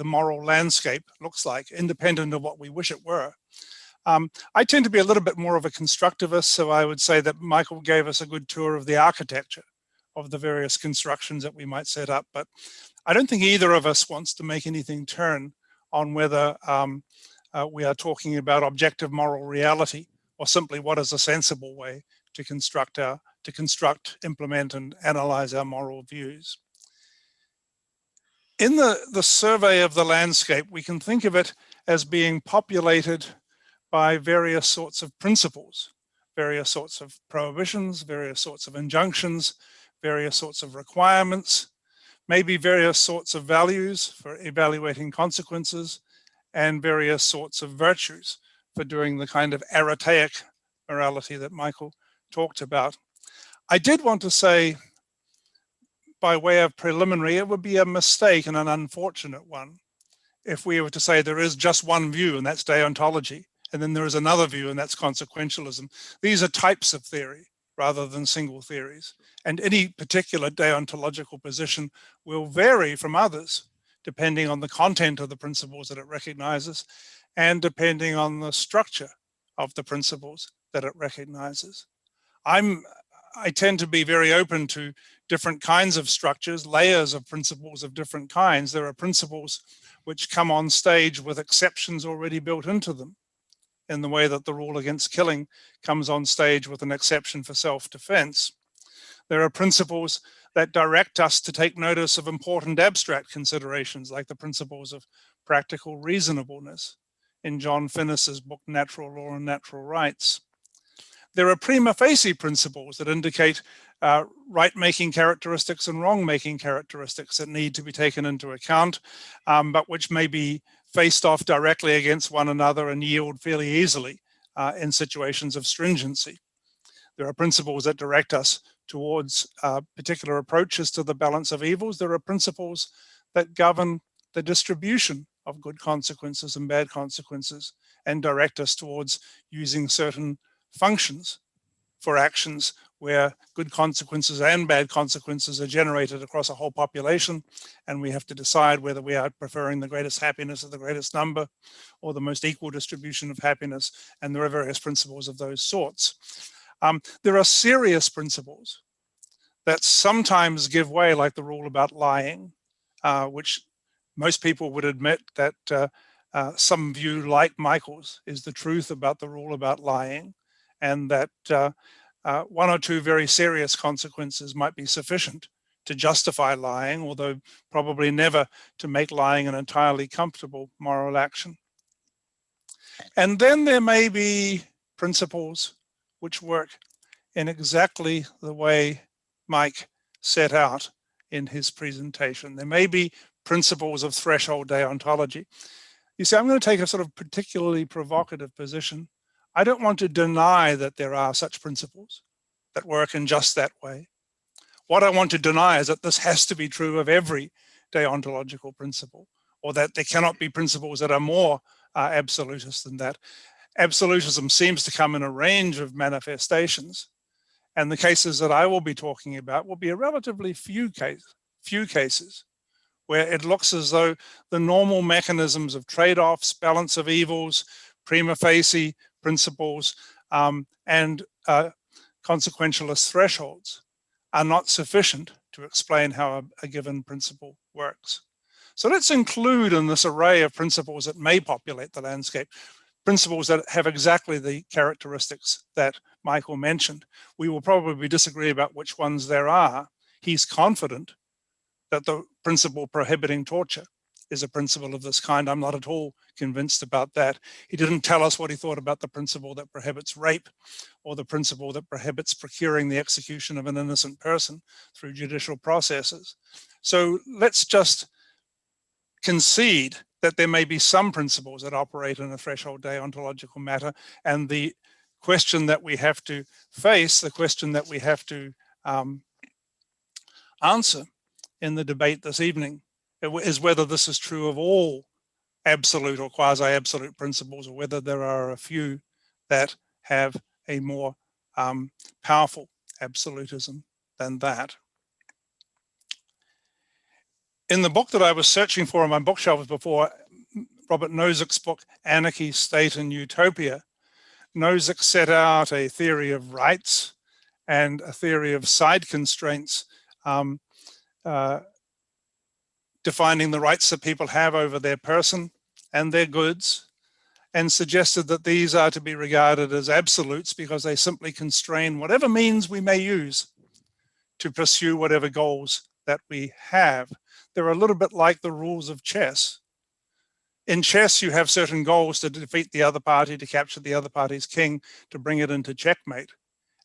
moral landscape looks like, independent of what we wish it were. I tend to be a little bit more of a constructivist, so I would say that Michael gave us a good tour of the architecture of the various constructions that we might set up, but I don't think either of us wants to make anything turn on whether we are talking about objective moral reality or simply what is a sensible way to construct, implement, and analyze our moral views. In the survey of the landscape, we can think of it as being populated by various sorts of principles, various sorts of prohibitions, various sorts of injunctions, various sorts of requirements, maybe various sorts of values for evaluating consequences, and various sorts of virtues for doing the kind of arretaic morality that Michael talked about. I did want to say, by way of preliminary, it would be a mistake and an unfortunate one if we were to say there is just one view, and that's deontology, and then there is another view, and that's consequentialism. These are types of theory rather than single theories. And any particular deontological position will vary from others, depending on the content of the principles that it recognizes and depending on the structure of the principles that it recognizes. I tend to be very open to different kinds of structures, layers of principles of different kinds. There are principles which come on stage with exceptions already built into them, in the way that the rule against killing comes on stage with an exception for self-defense. There are principles that direct us to take notice of important abstract considerations, like the principles of practical reasonableness in John Finnis's book, Natural Law and Natural Rights. There are prima facie principles that indicate right-making characteristics and wrong-making characteristics that need to be taken into account, but which may be faced off directly against one another and yield fairly easily in situations of stringency. There are principles that direct us towards particular approaches to the balance of evils. There are principles that govern the distribution of good consequences and bad consequences and direct us towards using certain functions for actions where good consequences and bad consequences are generated across a whole population, and we have to decide whether we are preferring the greatest happiness of the greatest number or the most equal distribution of happiness, and there are various principles of those sorts. There are serious principles that sometimes give way, like the rule about lying, which most people would admit that some view like Michael's is the truth about the rule about lying, and that one or two very serious consequences might be sufficient to justify lying, although probably never to make lying an entirely comfortable moral action. And then there may be principles which work in exactly the way Mike set out in his presentation. There may be principles of threshold deontology. You see, I'm going to take a sort of particularly provocative position. I don't want to deny that there are such principles that work in just that way. What I want to deny is that this has to be true of every deontological principle, or that there cannot be principles that are more absolutist than that. Absolutism seems to come in a range of manifestations, and the cases that I will be talking about will be a relatively few cases where it looks as though the normal mechanisms of trade-offs, balance of evils, prima facie principles, and consequentialist thresholds are not sufficient to explain how a given principle works. So let's include in this array of principles that may populate the landscape, principles that have exactly the characteristics that Michael mentioned. We will probably disagree about which ones there are. He's confident that the principle prohibiting torture is a principle of this kind. I'm not at all convinced about that. He didn't tell us what he thought about the principle that prohibits rape, or the principle that prohibits procuring the execution of an innocent person through judicial processes. So let's just concede that there may be some principles that operate in a threshold deontological matter, and the question that we have to face, the question that we have to answer in the debate this evening is whether this is true of all absolute or quasi-absolute principles, or whether there are a few that have a more powerful absolutism than that. In the book that I was searching for on my bookshelves before, Robert Nozick's book, Anarchy, State and Utopia, Nozick set out a theory of rights and a theory of side constraints, defining the rights that people have over their person and their goods, and suggested that these are to be regarded as absolutes because they simply constrain whatever means we may use to pursue whatever goals that we have. They're a little bit like the rules of chess. In chess, you have certain goals to defeat the other party, to capture the other party's king, to bring it into checkmate.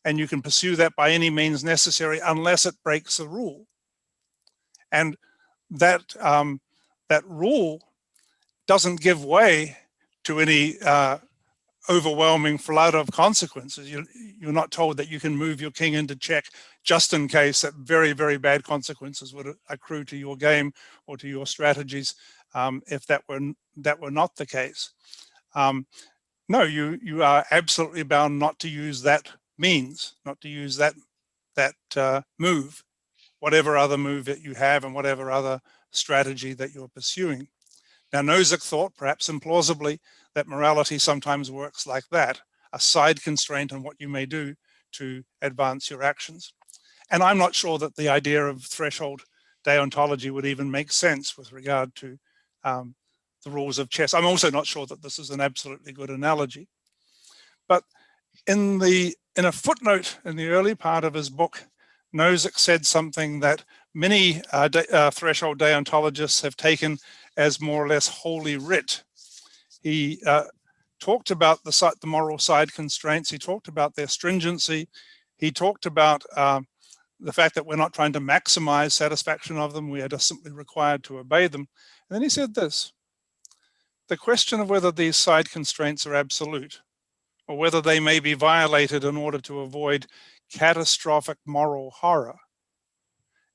And you can pursue that by any means necessary unless it breaks a rule. And that rule doesn't give way to any overwhelming flood of consequences. You're not told that you can move your king into check just in case that very, very bad consequences would accrue to your game or to your strategies if that were not the case. No, you are absolutely bound not to use that means, not to use that move, whatever other move that you have and whatever other strategy that you're pursuing. Now, Nozick thought, perhaps implausibly, that morality sometimes works like that, a side constraint on what you may do to advance your actions. And I'm not sure that the idea of threshold deontology would even make sense with regard to the rules of chess. I'm also not sure that this is an absolutely good analogy. But in a footnote in the early part of his book, Nozick said something that many threshold deontologists have taken as more or less holy writ. He talked about the moral side constraints. He talked about their stringency. He talked about the fact that we're not trying to maximize satisfaction of them. We are just simply required to obey them. And then he said this: the question of whether these side constraints are absolute, or whether they may be violated in order to avoid catastrophic moral horror,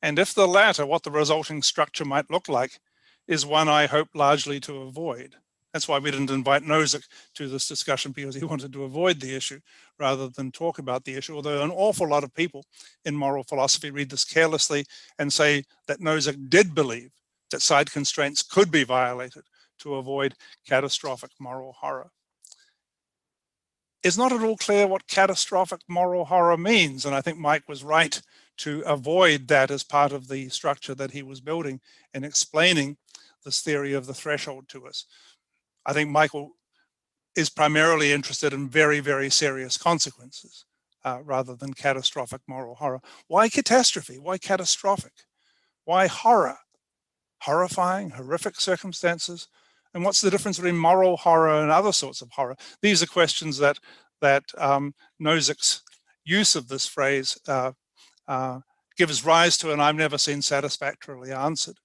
and if the latter, what the resulting structure might look like, is one I hope largely to avoid. That's why we didn't invite Nozick to this discussion, because he wanted to avoid the issue rather than talk about the issue, although an awful lot of people in moral philosophy read this carelessly and say that Nozick did believe that side constraints could be violated to avoid catastrophic moral horror. It's not at all clear what catastrophic moral horror means, and I think Mike was right to avoid that as part of the structure that he was building in explaining this theory of the threshold to us. I think Michael is primarily interested in very, very serious consequences rather than catastrophic moral horror. Why catastrophe? Why catastrophic? Why horror? Horrifying, horrific circumstances? And what's the difference between moral horror and other sorts of horror? These are questions that Nozick's use of this phrase gives rise to, and I've never seen satisfactorily answered.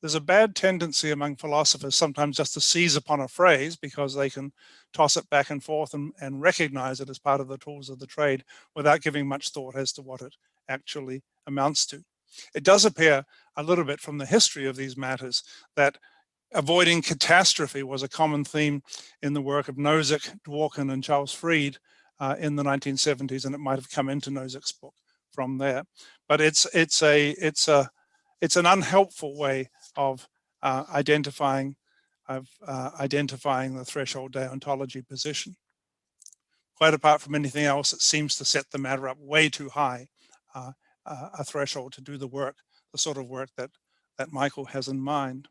There's a bad tendency among philosophers sometimes just to seize upon a phrase because they can toss it back and forth and recognize it as part of the tools of the trade without giving much thought as to what it actually amounts to. It does appear a little bit from the history of these matters that avoiding catastrophe was a common theme in the work of Nozick, Dworkin, and Charles Fried in the 1970s, and it might have come into Nozick's book from there. But it's an unhelpful way of identifying the threshold deontology position. Quite apart from anything else, it seems to set the matter up way too high, a threshold to do the work, the sort of work that Michael has in mind.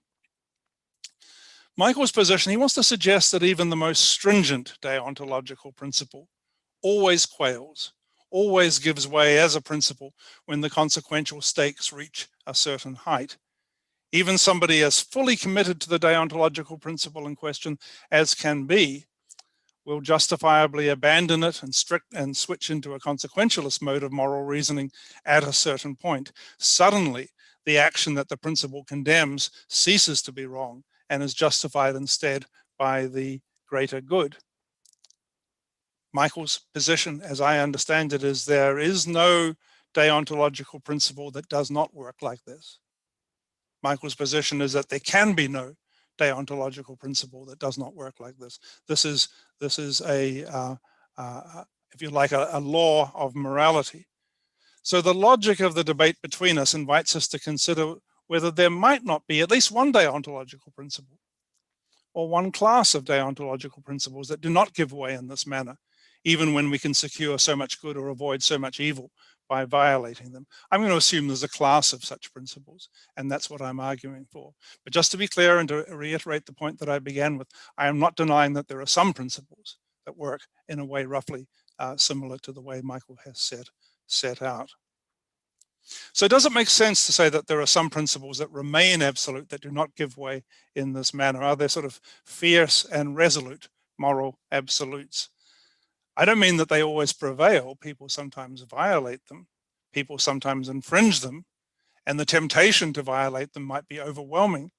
Michael's position, he wants to suggest that even the most stringent deontological principle always quails, always gives way as a principle when the consequential stakes reach a certain height. Even somebody as fully committed to the deontological principle in question as can be will justifiably abandon it and switch into a consequentialist mode of moral reasoning at a certain point. Suddenly, the action that the principle condemns ceases to be wrong and is justified instead by the greater good. Michael's position, as I understand it, is there is no deontological principle that does not work like this. Michael's position is that there can be no deontological principle that does not work like this. This is a if you like, a law of morality. So the logic of the debate between us invites us to consider whether there might not be at least one deontological principle or one class of deontological principles that do not give way in this manner, even when we can secure so much good or avoid so much evil by violating them. I'm going to assume there's a class of such principles, and that's what I'm arguing for. But just to be clear and to reiterate the point that I began with, I am not denying that there are some principles that work in a way roughly similar to the way Michael has set out. So does it make sense to say that there are some principles that remain absolute that do not give way in this manner? Are there sort of fierce and resolute moral absolutes? I don't mean that they always prevail. People sometimes violate them. People sometimes infringe them. And the temptation to violate them might be overwhelming,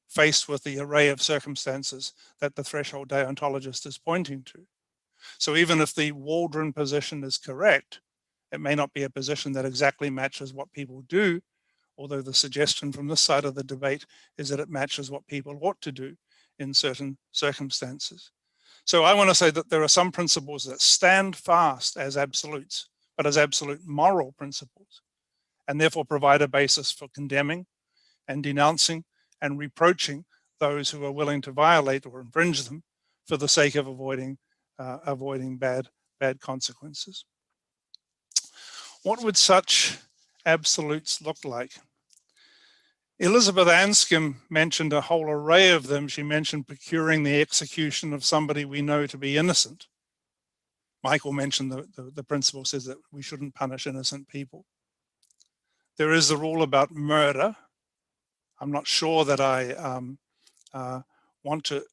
faced with the array of circumstances that the threshold deontologist is pointing to. So even if the Waldron position is correct, it may not be a position that exactly matches what people do, although the suggestion from this side of the debate is that it matches what people ought to do in certain circumstances. So I want to say that there are some principles that stand fast as absolutes, but as absolute moral principles, and therefore provide a basis for condemning and denouncing and reproaching those who are willing to violate or infringe them for the sake of avoiding bad consequences. What would such absolutes look like? Elizabeth Anscombe mentioned a whole array of them. She mentioned procuring the execution of somebody we know to be innocent. Michael mentioned the principle says that we shouldn't punish innocent people. There is the rule about murder. I'm not sure that I want to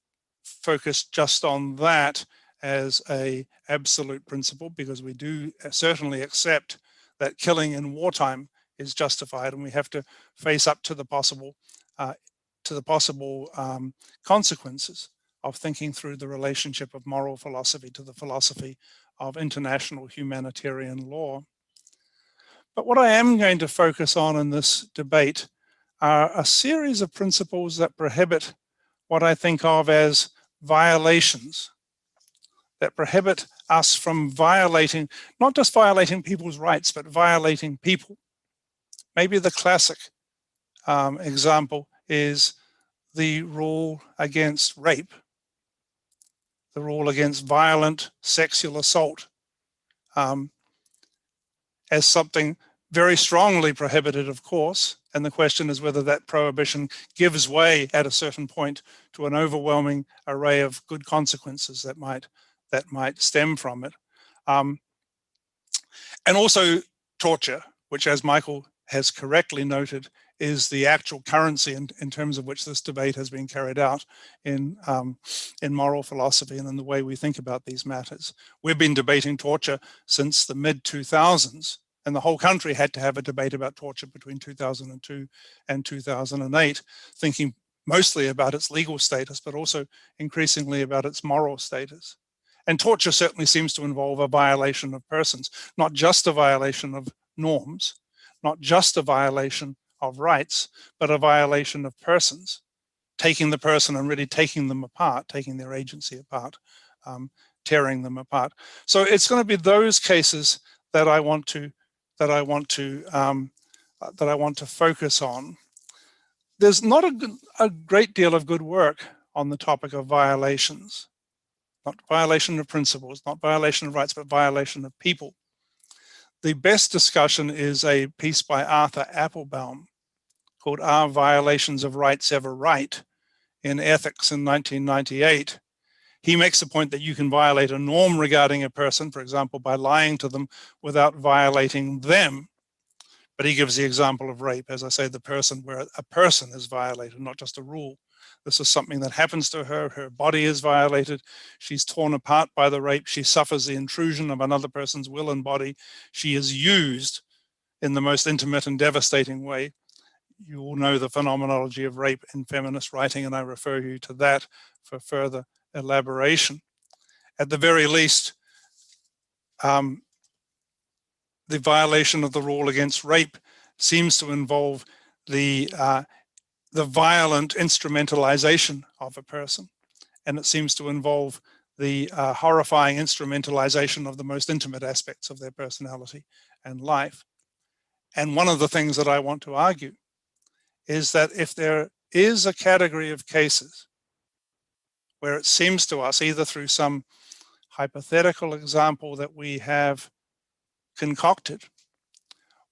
focus just on that as an absolute principle, because we do certainly accept that killing in wartime is justified, and we have to face up to the possible consequences of thinking through the relationship of moral philosophy to the philosophy of international humanitarian law. But what I am going to focus on in this debate are a series of principles that prohibit what I think of as violations, that prohibit us from violating, not just violating people's rights, but violating people. Maybe the classic example is the rule against rape, the rule against violent sexual assault as something very strongly prohibited, of course, and the question is whether that prohibition gives way at a certain point to an overwhelming array of good consequences that might stem from it. And also torture, which, as Michael has correctly noted, is the actual currency in terms of which this debate has been carried out in moral philosophy and in the way we think about these matters. We've been debating torture since the mid-2000s, and the whole country had to have a debate about torture between 2002 and 2008, thinking mostly about its legal status, but also increasingly about its moral status. And torture certainly seems to involve a violation of persons, not just a violation of norms, not just a violation of rights, but a violation of persons, taking the person and really taking them apart, taking their agency apart, tearing them apart. So it's going to be those cases that I want to focus on. There's not a great deal of good work on the topic of violations, not violation of principles, not violation of rights, but violation of people. The best discussion is a piece by Arthur Applebaum called Are Violations of Rights Ever Right? In Ethics in 1998. He makes the point that you can violate a norm regarding a person, for example, by lying to them without violating them. But he gives the example of rape, as I say, the person where a person is violated, not just a rule. This is something that happens to her. Her body is violated. She's torn apart by the rape. She suffers the intrusion of another person's will and body. She is used in the most intimate and devastating way. You all know the phenomenology of rape in feminist writing, and I refer you to that for further elaboration. At the very least, the violation of the rule against rape seems to involve the violent instrumentalization of a person, and it seems to involve the horrifying instrumentalization of the most intimate aspects of their personality and life. And one of the things that I want to argue is that if there is a category of cases where it seems to us, either through some hypothetical example that we have concocted,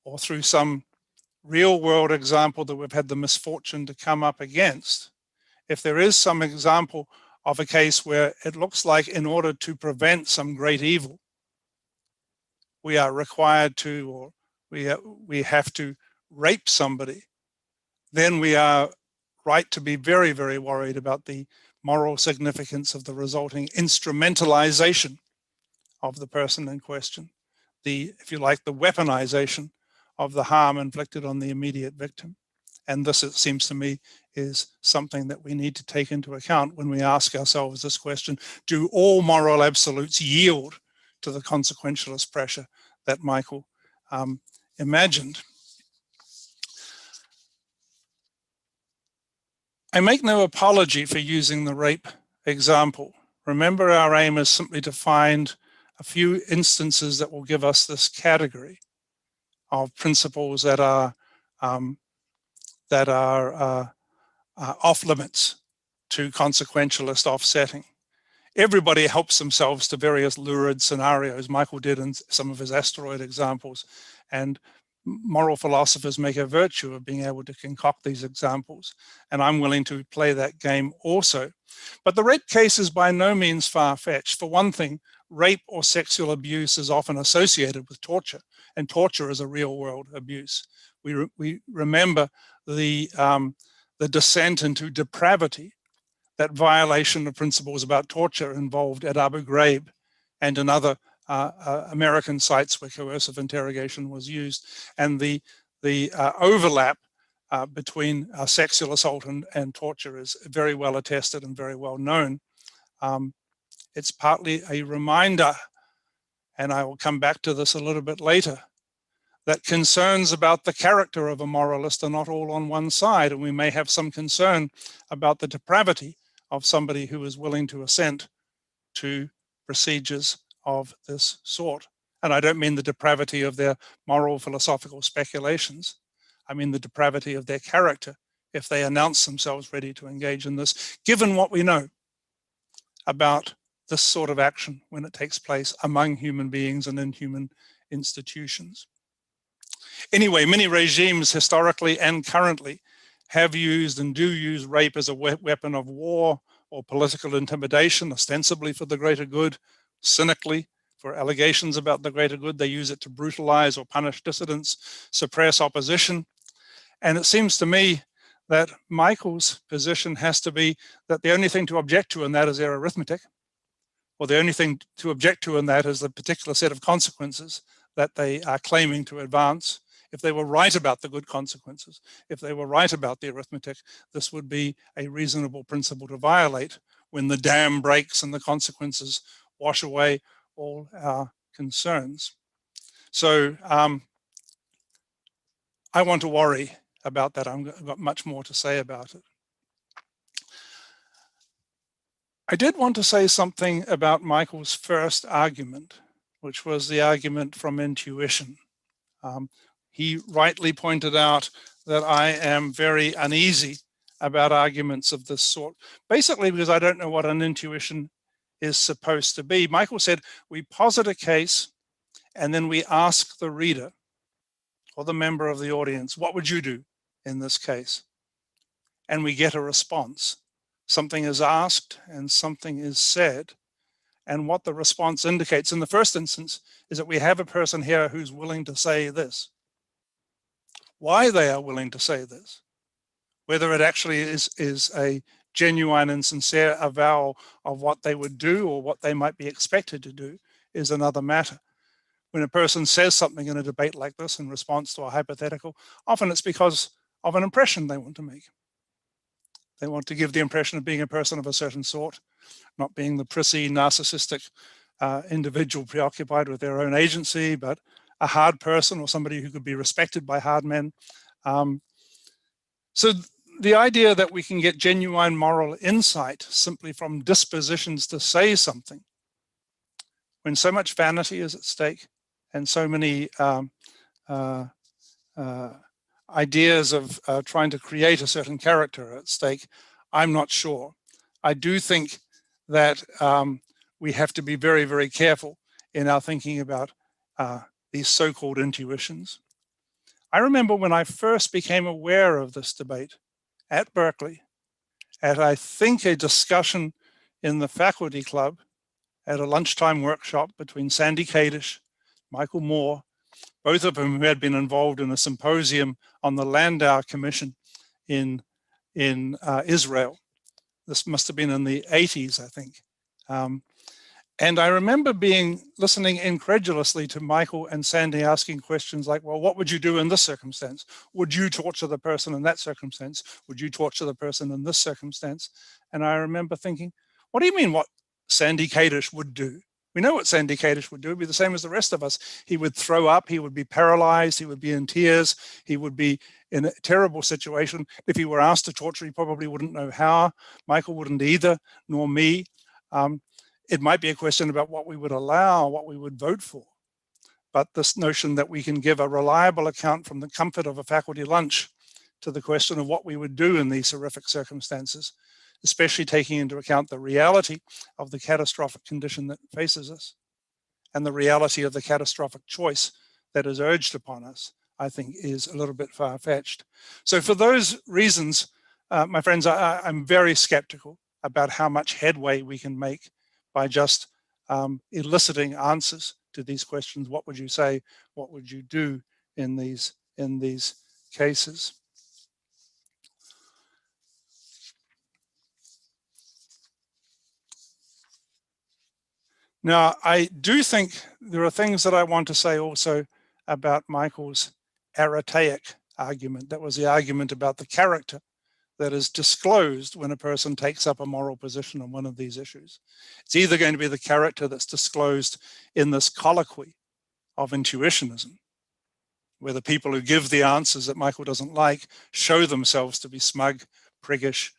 or through some real world example that we've had the misfortune to come up against, if there is some example of a case where it looks like in order to prevent some great evil, we are required to, or we have to rape somebody, then we are right to be very, very worried about the moral significance of the resulting instrumentalization of the person in question, the, if you like, the weaponization of the harm inflicted on the immediate victim. And this, it seems to me, is something that we need to take into account when we ask ourselves this question: do all moral absolutes yield to the consequentialist pressure that Michael imagined? I make no apology for using the rape example. Remember, our aim is simply to find a few instances that will give us this category of principles that are off limits to consequentialist offsetting. Everybody helps themselves to various lurid scenarios. Michael did in some of his asteroid examples, and moral philosophers make a virtue of being able to concoct these examples, and I'm willing to play that game also. But the rape case is by no means far-fetched. For one thing, rape or sexual abuse is often associated with torture, and torture is a real-world abuse. We remember the descent into depravity, that violation of principles about torture involved at Abu Ghraib and in other American sites where coercive interrogation was used, and the overlap between sexual assault and torture is very well attested and very well known. It's partly a reminder, and I will come back to this a little bit later, that concerns about the character of a moralist are not all on one side, and we may have some concern about the depravity of somebody who is willing to assent to procedures of this sort. And I don't mean the depravity of their moral philosophical speculations. I mean the depravity of their character if they announce themselves ready to engage in this, given what we know about this sort of action when it takes place among human beings and in human institutions. Anyway, many regimes historically and currently have used and do use rape as a weapon of war or political intimidation, ostensibly for the greater good, cynically for allegations about the greater good. They use it to brutalize or punish dissidents, suppress opposition. And it seems to me that Michael's position has to be that the only thing to object to in that is their arithmetic, or the only thing to object to in that is the particular set of consequences that they are claiming to advance. If they were right about the good consequences, if they were right about the arithmetic, this would be a reasonable principle to violate when the dam breaks and the consequences wash away all our concerns. So I want to worry about that. I've got much more to say about it. I did want to say something about Michael's first argument, which was the argument from intuition. He rightly pointed out that I am very uneasy about arguments of this sort, basically because I don't know what an intuition is supposed to be. Michael said, we posit a case and then we ask the reader or the member of the audience, what would you do in this case? And we get a response. Something is asked and something is said. And what the response indicates in the first instance is that we have a person here who's willing to say this. Why they are willing to say this, whether it actually is a genuine and sincere avowal of what they would do or what they might be expected to do, is another matter. When a person says something in a debate like this in response to a hypothetical, often it's because of an impression they want to make. They want to give the impression of being a person of a certain sort, not being the prissy, narcissistic individual preoccupied with their own agency, but a hard person or somebody who could be respected by hard men. So the idea that we can get genuine moral insight simply from dispositions to say something, when so much vanity is at stake and so many ideas of trying to create a certain character at stake, I'm not sure. I do think that we have to be very, very careful in our thinking about these so-called intuitions. I remember when I first became aware of this debate at Berkeley, at I think a discussion in the faculty club at a lunchtime workshop between Sandy Kadish, Michael Moore, both of whom had been involved in a symposium on the Landau Commission in Israel. This must have been in the 80s, I think. And I remember listening incredulously to Michael and Sandy asking questions like, well, what would you do in this circumstance? Would you torture the person in that circumstance? Would you torture the person in this circumstance? And I remember thinking, what do you mean what Sandy Kadish would do? We know what Sandy Kadish would do. It'd be the same as the rest of us. He would throw up, he would be paralyzed, he would be in tears, he would be in a terrible situation. If he were asked to torture, he probably wouldn't know how. Michael wouldn't either, nor me. It might be a question about what we would allow, what we would vote for. But this notion that we can give a reliable account from the comfort of a faculty lunch to the question of what we would do in these horrific circumstances, especially taking into account the reality of the catastrophic condition that faces us and the reality of the catastrophic choice that is urged upon us, I think is a little bit far-fetched. So for those reasons, my friends, I'm very skeptical about how much headway we can make by just eliciting answers to these questions. What would you say? What would you do in these cases? Now, I do think there are things that I want to say also about Michael's arretaic argument. That was the argument about the character that is disclosed when a person takes up a moral position on one of these issues. It's either going to be the character that's disclosed in this colloquy of intuitionism, where the people who give the answers that Michael doesn't like show themselves to be smug, priggish,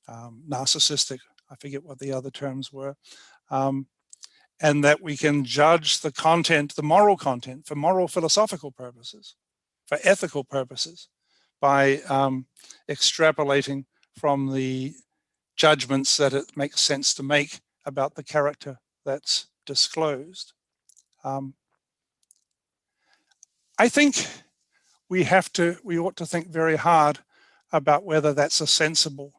narcissistic. I forget what the other terms were. And that we can judge the content, the moral content, for moral philosophical purposes, for ethical purposes, by extrapolating from the judgments that it makes sense to make about the character that's disclosed. I think we ought to think very hard about whether that's a sensible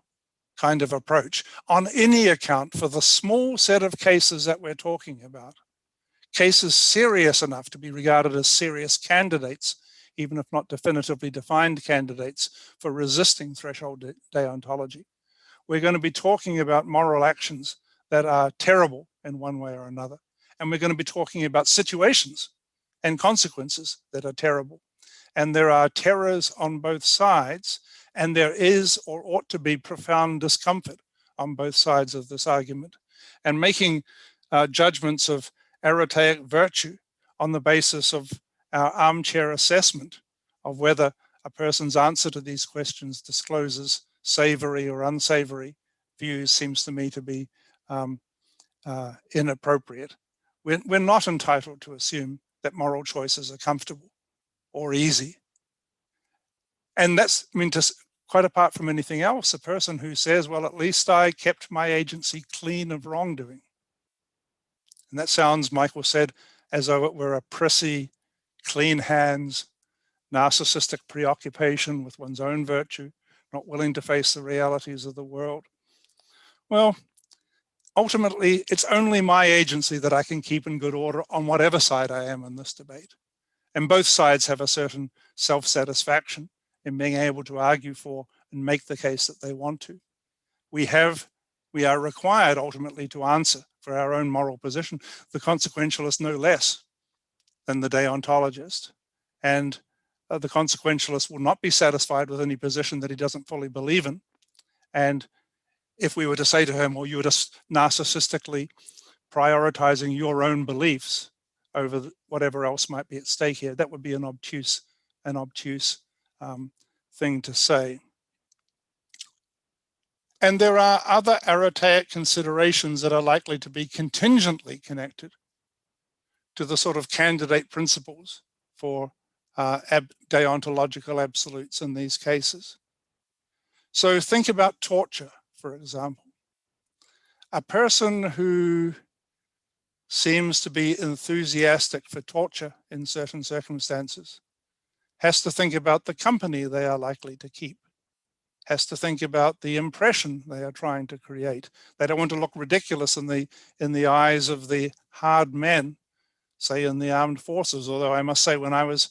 kind of approach on any account for the small set of cases that we're talking about. Cases serious enough to be regarded as serious candidates, even if not definitively defined candidates for resisting threshold deontology. We're going to be talking about moral actions that are terrible in one way or another. And we're going to be talking about situations and consequences that are terrible. And there are terrors on both sides, and there is or ought to be profound discomfort on both sides of this argument. And making judgments of arretaic virtue on the basis of our armchair assessment of whether a person's answer to these questions discloses savory or unsavory views seems to me to be inappropriate. We're not entitled to assume that moral choices are comfortable or easy. And that's, I mean, just quite apart from anything else, a person who says, well, at least I kept my agency clean of wrongdoing. And that sounds, Michael said, as though it were a prissy, clean hands, narcissistic preoccupation with one's own virtue, not willing to face the realities of the world. Well, ultimately, it's only my agency that I can keep in good order on whatever side I am in this debate. And both sides have a certain self-satisfaction in being able to argue for and make the case that they want to. We are required ultimately to answer for our own moral position. The consequentialist no less than the deontologist. And the consequentialist will not be satisfied with any position that he doesn't fully believe in. And if we were to say to him, well, you were just narcissistically prioritizing your own beliefs over whatever else might be at stake here, that would be an obtuse thing to say. And there are other arretaic considerations that are likely to be contingently connected to the sort of candidate principles for deontological absolutes in these cases. So think about torture, for example. A person who seems to be enthusiastic for torture in certain circumstances has to think about the company they are likely to keep, has to think about the impression they are trying to create. They don't want to look ridiculous in the eyes of the hard men, say in the armed forces, although I must say when I was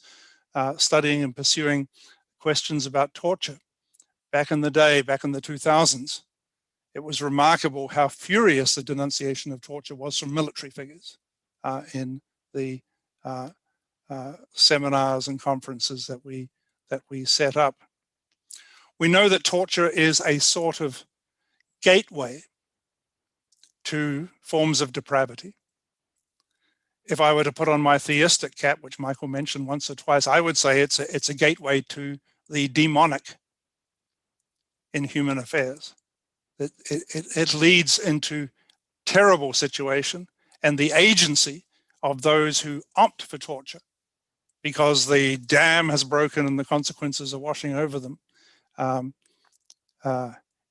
studying and pursuing questions about torture back in the day, back in the 2000s, it was remarkable how furious the denunciation of torture was from military figures in the seminars and conferences that we set up. We know that torture is a sort of gateway to forms of depravity. If I were to put on my theistic cap, which Michael mentioned once or twice, I would say it's a gateway to the demonic in human affairs. It leads into terrible situation and the agency of those who opt for torture because the dam has broken and the consequences are washing over them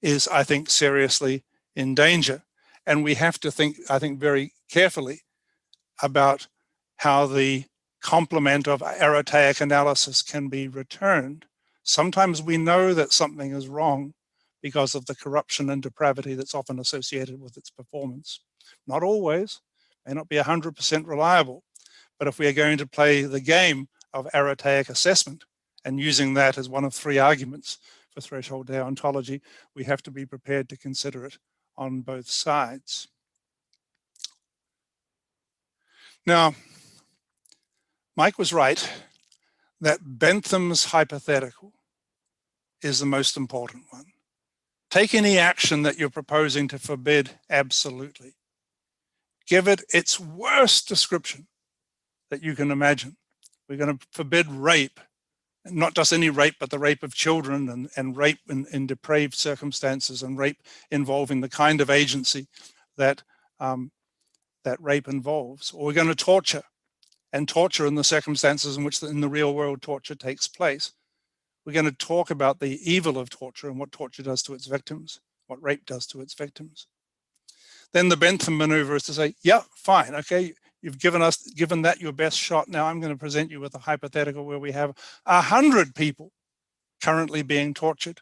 is, I think, seriously in danger. And we have to think, I think, very carefully about how the complement of arretaic analysis can be returned. Sometimes we know that something is wrong because of the corruption and depravity that's often associated with its performance. Not always, may not be 100% reliable, but if we are going to play the game of arretaic assessment and using that as one of three arguments for threshold deontology, we have to be prepared to consider it on both sides. Now, Mike was right that Bentham's hypothetical is the most important one. Take any action that you're proposing to forbid absolutely. Give it its worst description that you can imagine. We're going to forbid rape, not just any rape, but the rape of children and rape in depraved circumstances and rape involving the kind of agency that that rape involves. Or we're going to torture, and torture in the circumstances in which in the real world torture takes place. We're going to talk about the evil of torture and what torture does to its victims, what rape does to its victims. Then the Bentham maneuver is to say, yeah, fine, okay, You've given that your best shot. Now I'm going to present you with a hypothetical where we have 100 people currently being tortured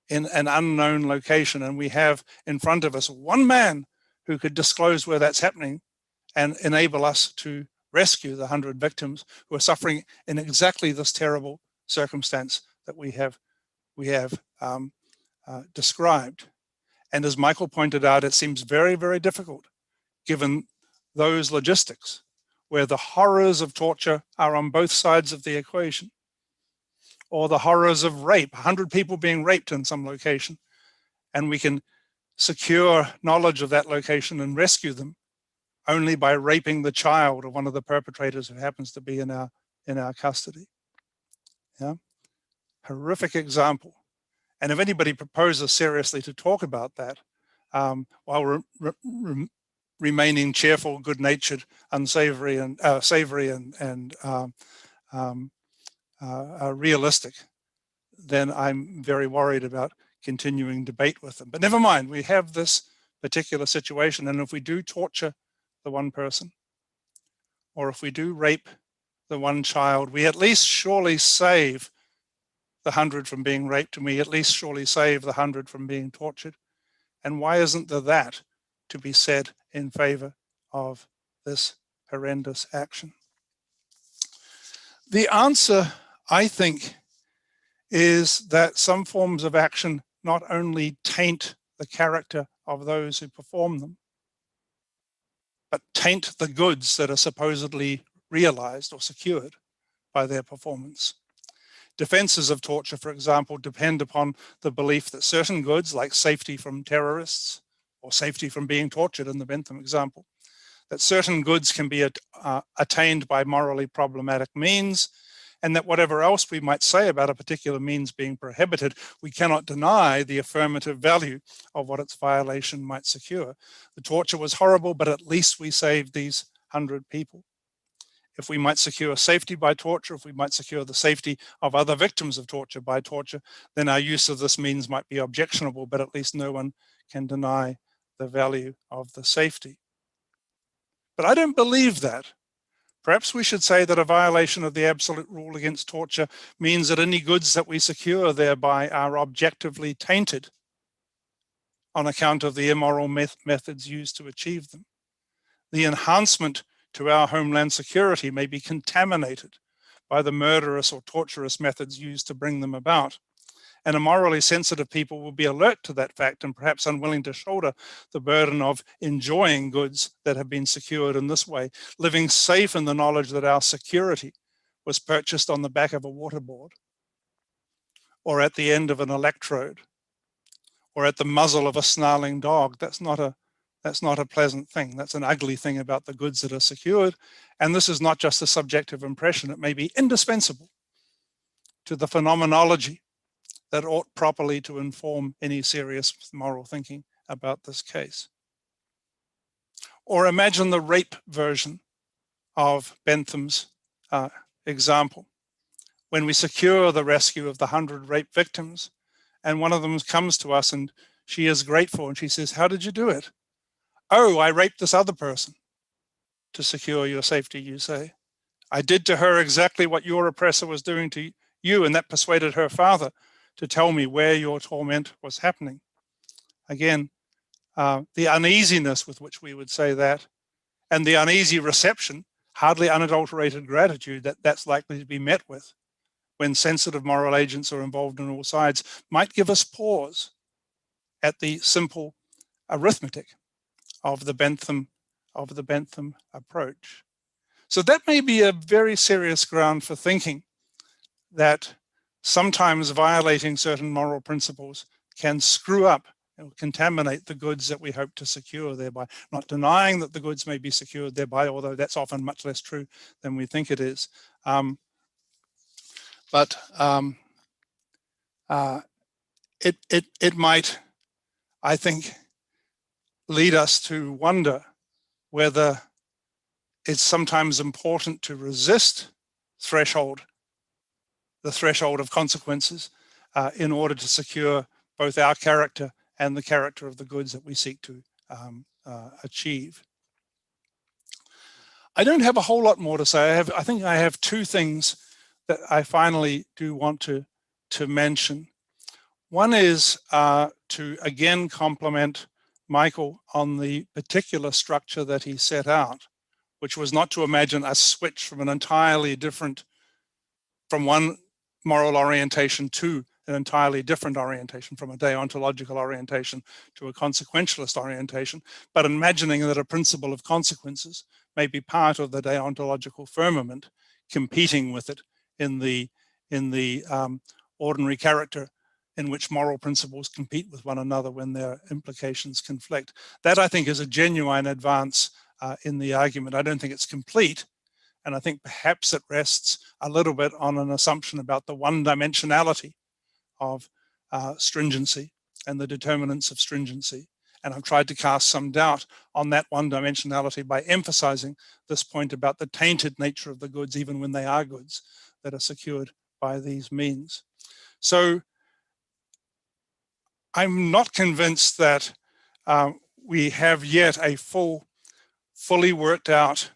in an unknown location, and we have in front of us one man who could disclose where that's happening and enable us to rescue the 100 victims who are suffering in exactly this terrible circumstance that we have described. And as Michael pointed out, it seems very, very difficult given those logistics where the horrors of torture are on both sides of the equation, or the horrors of rape, 100 people being raped in some location, and we can secure knowledge of that location and rescue them only by raping the child of one of the perpetrators who happens to be in our custody. Yeah, horrific example. And if anybody proposes seriously to talk about that, while remaining cheerful, good-natured, unsavory, and savory, and realistic, then I'm very worried about continuing debate with them. But never mind, we have this particular situation, and if we do torture the one person, or if we do rape the one child, we at least surely save the 100 from being raped, and we at least surely save the 100 from being tortured. And why isn't there that to be said in favor of this horrendous action? The answer, I think, is that some forms of action not only taint the character of those who perform them, but taint the goods that are supposedly realized or secured by their performance. Defenses of torture, for example, depend upon the belief that certain goods, like safety from terrorists or safety from being tortured in the Bentham example, that certain goods can be attained by morally problematic means, and that whatever else we might say about a particular means being prohibited, we cannot deny the affirmative value of what its violation might secure. The torture was horrible, but at least we saved these 100 people. If we might secure safety by torture, if we might secure the safety of other victims of torture by torture, then our use of this means might be objectionable, but at least no one can deny the value of the safety. But I don't believe that. Perhaps we should say that a violation of the absolute rule against torture means that any goods that we secure thereby are objectively tainted on account of the immoral methods used to achieve them. The enhancement to our homeland security may be contaminated by the murderous or torturous methods used to bring them about. And a morally sensitive people will be alert to that fact and perhaps unwilling to shoulder the burden of enjoying goods that have been secured in this way, living safe in the knowledge that our security was purchased on the back of a waterboard, or at the end of an electrode, or at the muzzle of a snarling dog. That's not a pleasant thing. That's an ugly thing about the goods that are secured. And this is not just a subjective impression. It may be indispensable to the phenomenology that ought properly to inform any serious moral thinking about this case. Or imagine the rape version of Bentham's example. When we secure the rescue of the 100 rape victims, and one of them comes to us and she is grateful and she says, "How did you do it?" "Oh, I raped this other person to secure your safety," you say. "I did to her exactly what your oppressor was doing to you, and that persuaded her father to tell me where your torment was happening." Again, the uneasiness with which we would say that, and the uneasy reception, hardly unadulterated gratitude that's likely to be met with when sensitive moral agents are involved on all sides, might give us pause at the simple arithmetic of the Bentham approach. So that may be a very serious ground for thinking that sometimes violating certain moral principles can screw up and contaminate the goods that we hope to secure thereby. Not denying that the goods may be secured thereby, although that's often much less true than we think it is. It might, I think, lead us to wonder whether it's sometimes important to resist the threshold of consequences in order to secure both our character and the character of the goods that we seek to achieve. I don't have a whole lot more to say. I think I have two things that I finally do want to mention. One is to again compliment Michael on the particular structure that he set out, which was not to imagine a switch from an entirely different, from one moral orientation to an entirely different orientation, from a deontological orientation to a consequentialist orientation, but imagining that a principle of consequences may be part of the deontological firmament, competing with it in the ordinary character in which moral principles compete with one another when their implications conflict. That, I think, is a genuine advance in the argument. I don't think it's complete, and I think perhaps it rests a little bit on an assumption about the one-dimensionality of stringency and the determinants of stringency. And I've tried to cast some doubt on that one-dimensionality by emphasizing this point about the tainted nature of the goods, even when they are goods that are secured by these means. So I'm not convinced that we have yet a fully worked out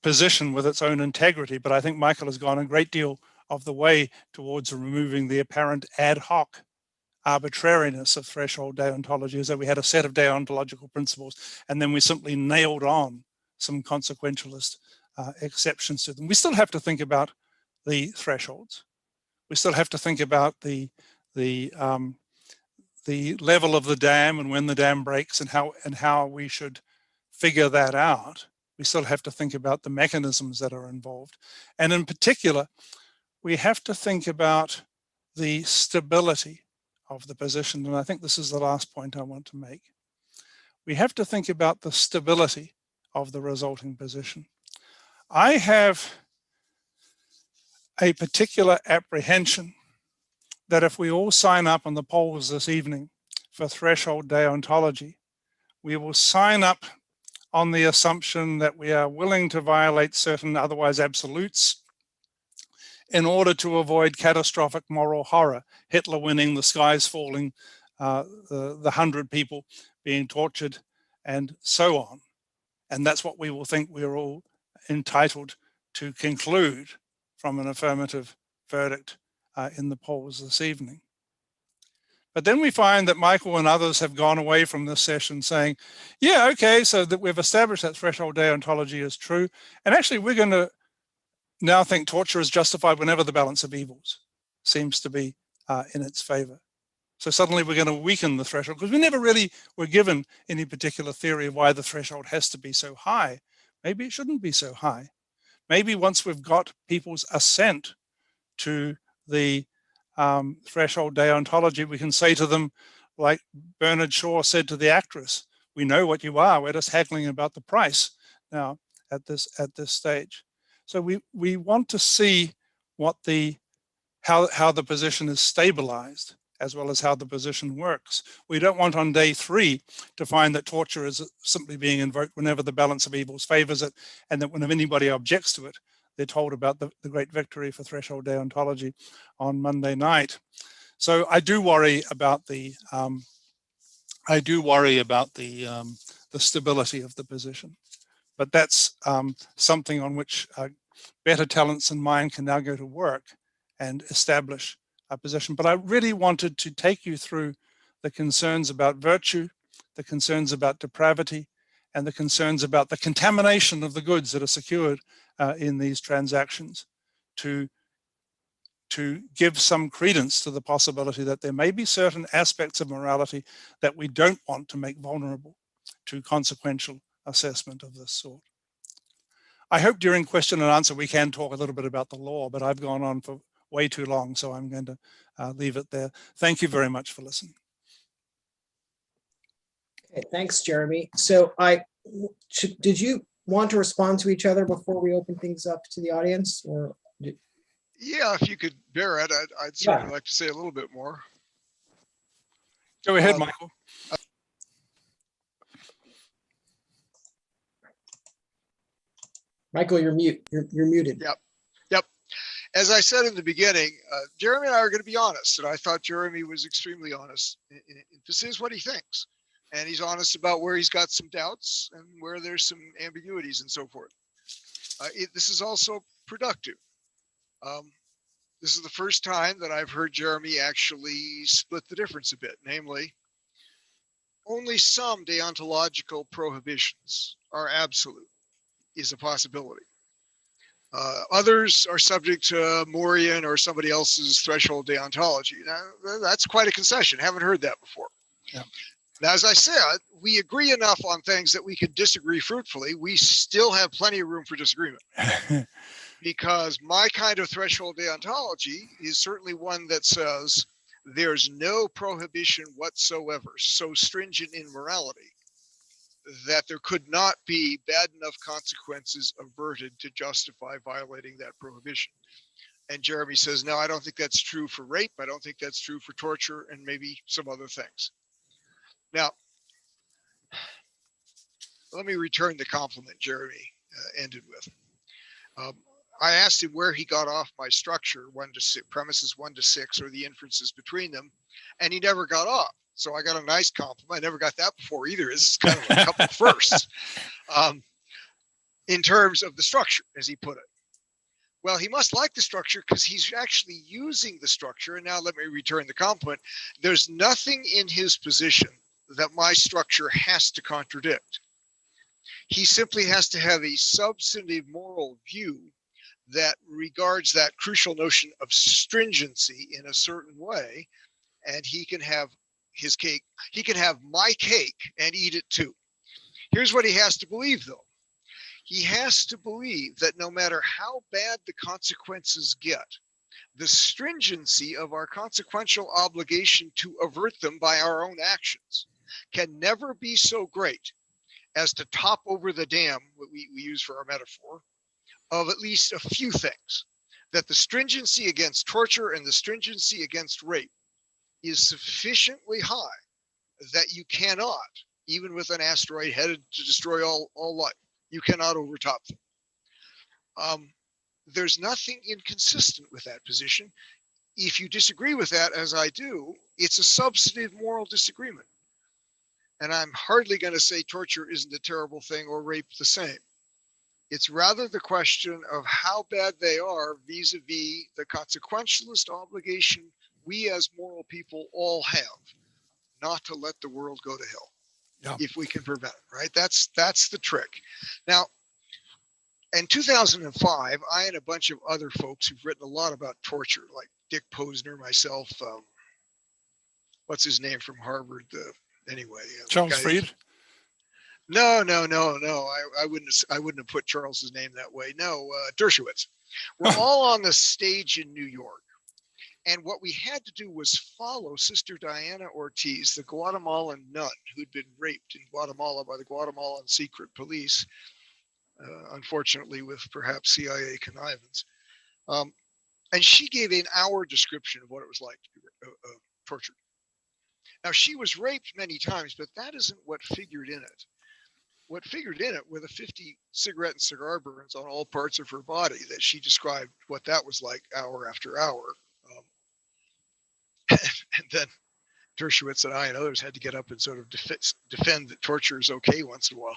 position with its own integrity, but I think Michael has gone a great deal of the way towards removing the apparent ad hoc arbitrariness of threshold deontology, as though we had a set of deontological principles and then we simply nailed on some consequentialist exceptions to them. We still have to think about the thresholds. We still have to think about the level of the dam and when the dam breaks and how we should figure that out. We still have to think about the mechanisms that are involved. And in particular, we have to think about the stability of the position. And I think this is the last point I want to make. We have to think about the stability of the resulting position. I have a particular apprehension that if we all sign up on the polls this evening for threshold deontology, we will sign up on the assumption that we are willing to violate certain otherwise absolutes in order to avoid catastrophic moral horror, Hitler winning, the skies falling, the 100 people being tortured, and so on. And that's what we will think we're all entitled to conclude from an affirmative verdict in the polls this evening. But then we find that Michael and others have gone away from this session saying, yeah, okay, so that we've established that threshold deontology is true. And actually, we're going to now think torture is justified whenever the balance of evils seems to be in its favor. So suddenly we're going to weaken the threshold because we never really were given any particular theory of why the threshold has to be so high. Maybe it shouldn't be so high. Maybe once we've got people's assent to the threshold deontology, we can say to them, like Bernard Shaw said to the actress, we know what you are, we're just haggling about the price now at this stage. So we want to see what how the position is stabilized, as well as how the position works. We don't want on day 3 to find that torture is simply being invoked whenever the balance of evils favors it, and that whenever anybody objects to it, they're told about the great victory for threshold deontology on Monday night. So I do worry about the stability of the position, but that's something on which better talents than mine can now go to work and establish a position. But I really wanted to take you through the concerns about virtue, the concerns about depravity, and the concerns about the contamination of the goods that are secured in these transactions to give some credence to the possibility that there may be certain aspects of morality that we don't want to make vulnerable to consequential assessment of this sort. I hope during question and answer we can talk a little bit about the law, but I've gone on for way too long, so I'm going to leave it there. Thank you very much for listening. Okay, thanks, Jeremy. So did you want to respond to each other before we open things up to the audience? Or Yeah, if you could bear it, I'd certainly like to say a little bit more. Go ahead, Michael. Michael, you're muted. Yep. As I said in the beginning, Jeremy and I are going to be honest, and I thought Jeremy was extremely honest. This is what he thinks, and he's honest about where he's got some doubts and where there's some ambiguities and so forth. This is also productive. This is the first time that I've heard Jeremy actually split the difference a bit, namely, only some deontological prohibitions are absolute, is a possibility. Others are subject to Moorian or somebody else's threshold deontology. Now, that's quite a concession. Haven't heard that before. Yeah. Now, as I said, we agree enough on things that we can disagree fruitfully. We still have plenty of room for disagreement. Because my kind of threshold deontology is certainly one that says there's no prohibition whatsoever so stringent in morality that there could not be bad enough consequences averted to justify violating that prohibition. And Jeremy says, no, I don't think that's true for rape. I don't think that's true for torture and maybe some other things. Now, let me return the compliment Jeremy ended with. I asked him where he got off my structure, 1 to 6, premises 1 to 6, or the inferences between them, and he never got off. So I got a nice compliment. I never got that before either. This is kind of a couple firsts in terms of the structure, as he put it. Well, he must like the structure because he's actually using the structure. And now let me return the compliment. There's nothing in his position that my structure has to contradict. He simply has to have a substantive moral view that regards that crucial notion of stringency in a certain way, and he can have his cake. He can have my cake and eat it too. Here's what he has to believe, though. He has to believe that no matter how bad the consequences get, the stringency of our consequential obligation to avert them by our own actions can never be so great as to top over the dam, what we use for our metaphor, of at least a few things. That the stringency against torture and the stringency against rape is sufficiently high that you cannot, even with an asteroid headed to destroy all life, you cannot overtop them. There's nothing inconsistent with that position. If you disagree with that, as I do, it's a substantive moral disagreement. And I'm hardly going to say torture isn't a terrible thing or rape the same. It's rather the question of how bad they are vis-a-vis the consequentialist obligation we as moral people all have, not to let the world go to hell, if we can prevent it, right? That's the trick. Now, in 2005, I and a bunch of other folks who've written a lot about torture, like Dick Posner, myself, what's his name from Harvard? Anyway, Charles Fried. No. I wouldn't have put Charles's name that way. No, Dershowitz. We're all on the stage in New York. And what we had to do was follow Sister Diana Ortiz, the Guatemalan nun who'd been raped in Guatemala by the Guatemalan secret police, unfortunately with perhaps CIA connivance. And she gave an hour description of what it was like to be tortured. Now, she was raped many times, but that isn't what figured in it. What figured in it were the 50 cigarette and cigar burns on all parts of her body that she described what that was like hour after hour. And then Dershowitz and I and others had to get up and sort of defend that torture is okay once in a while.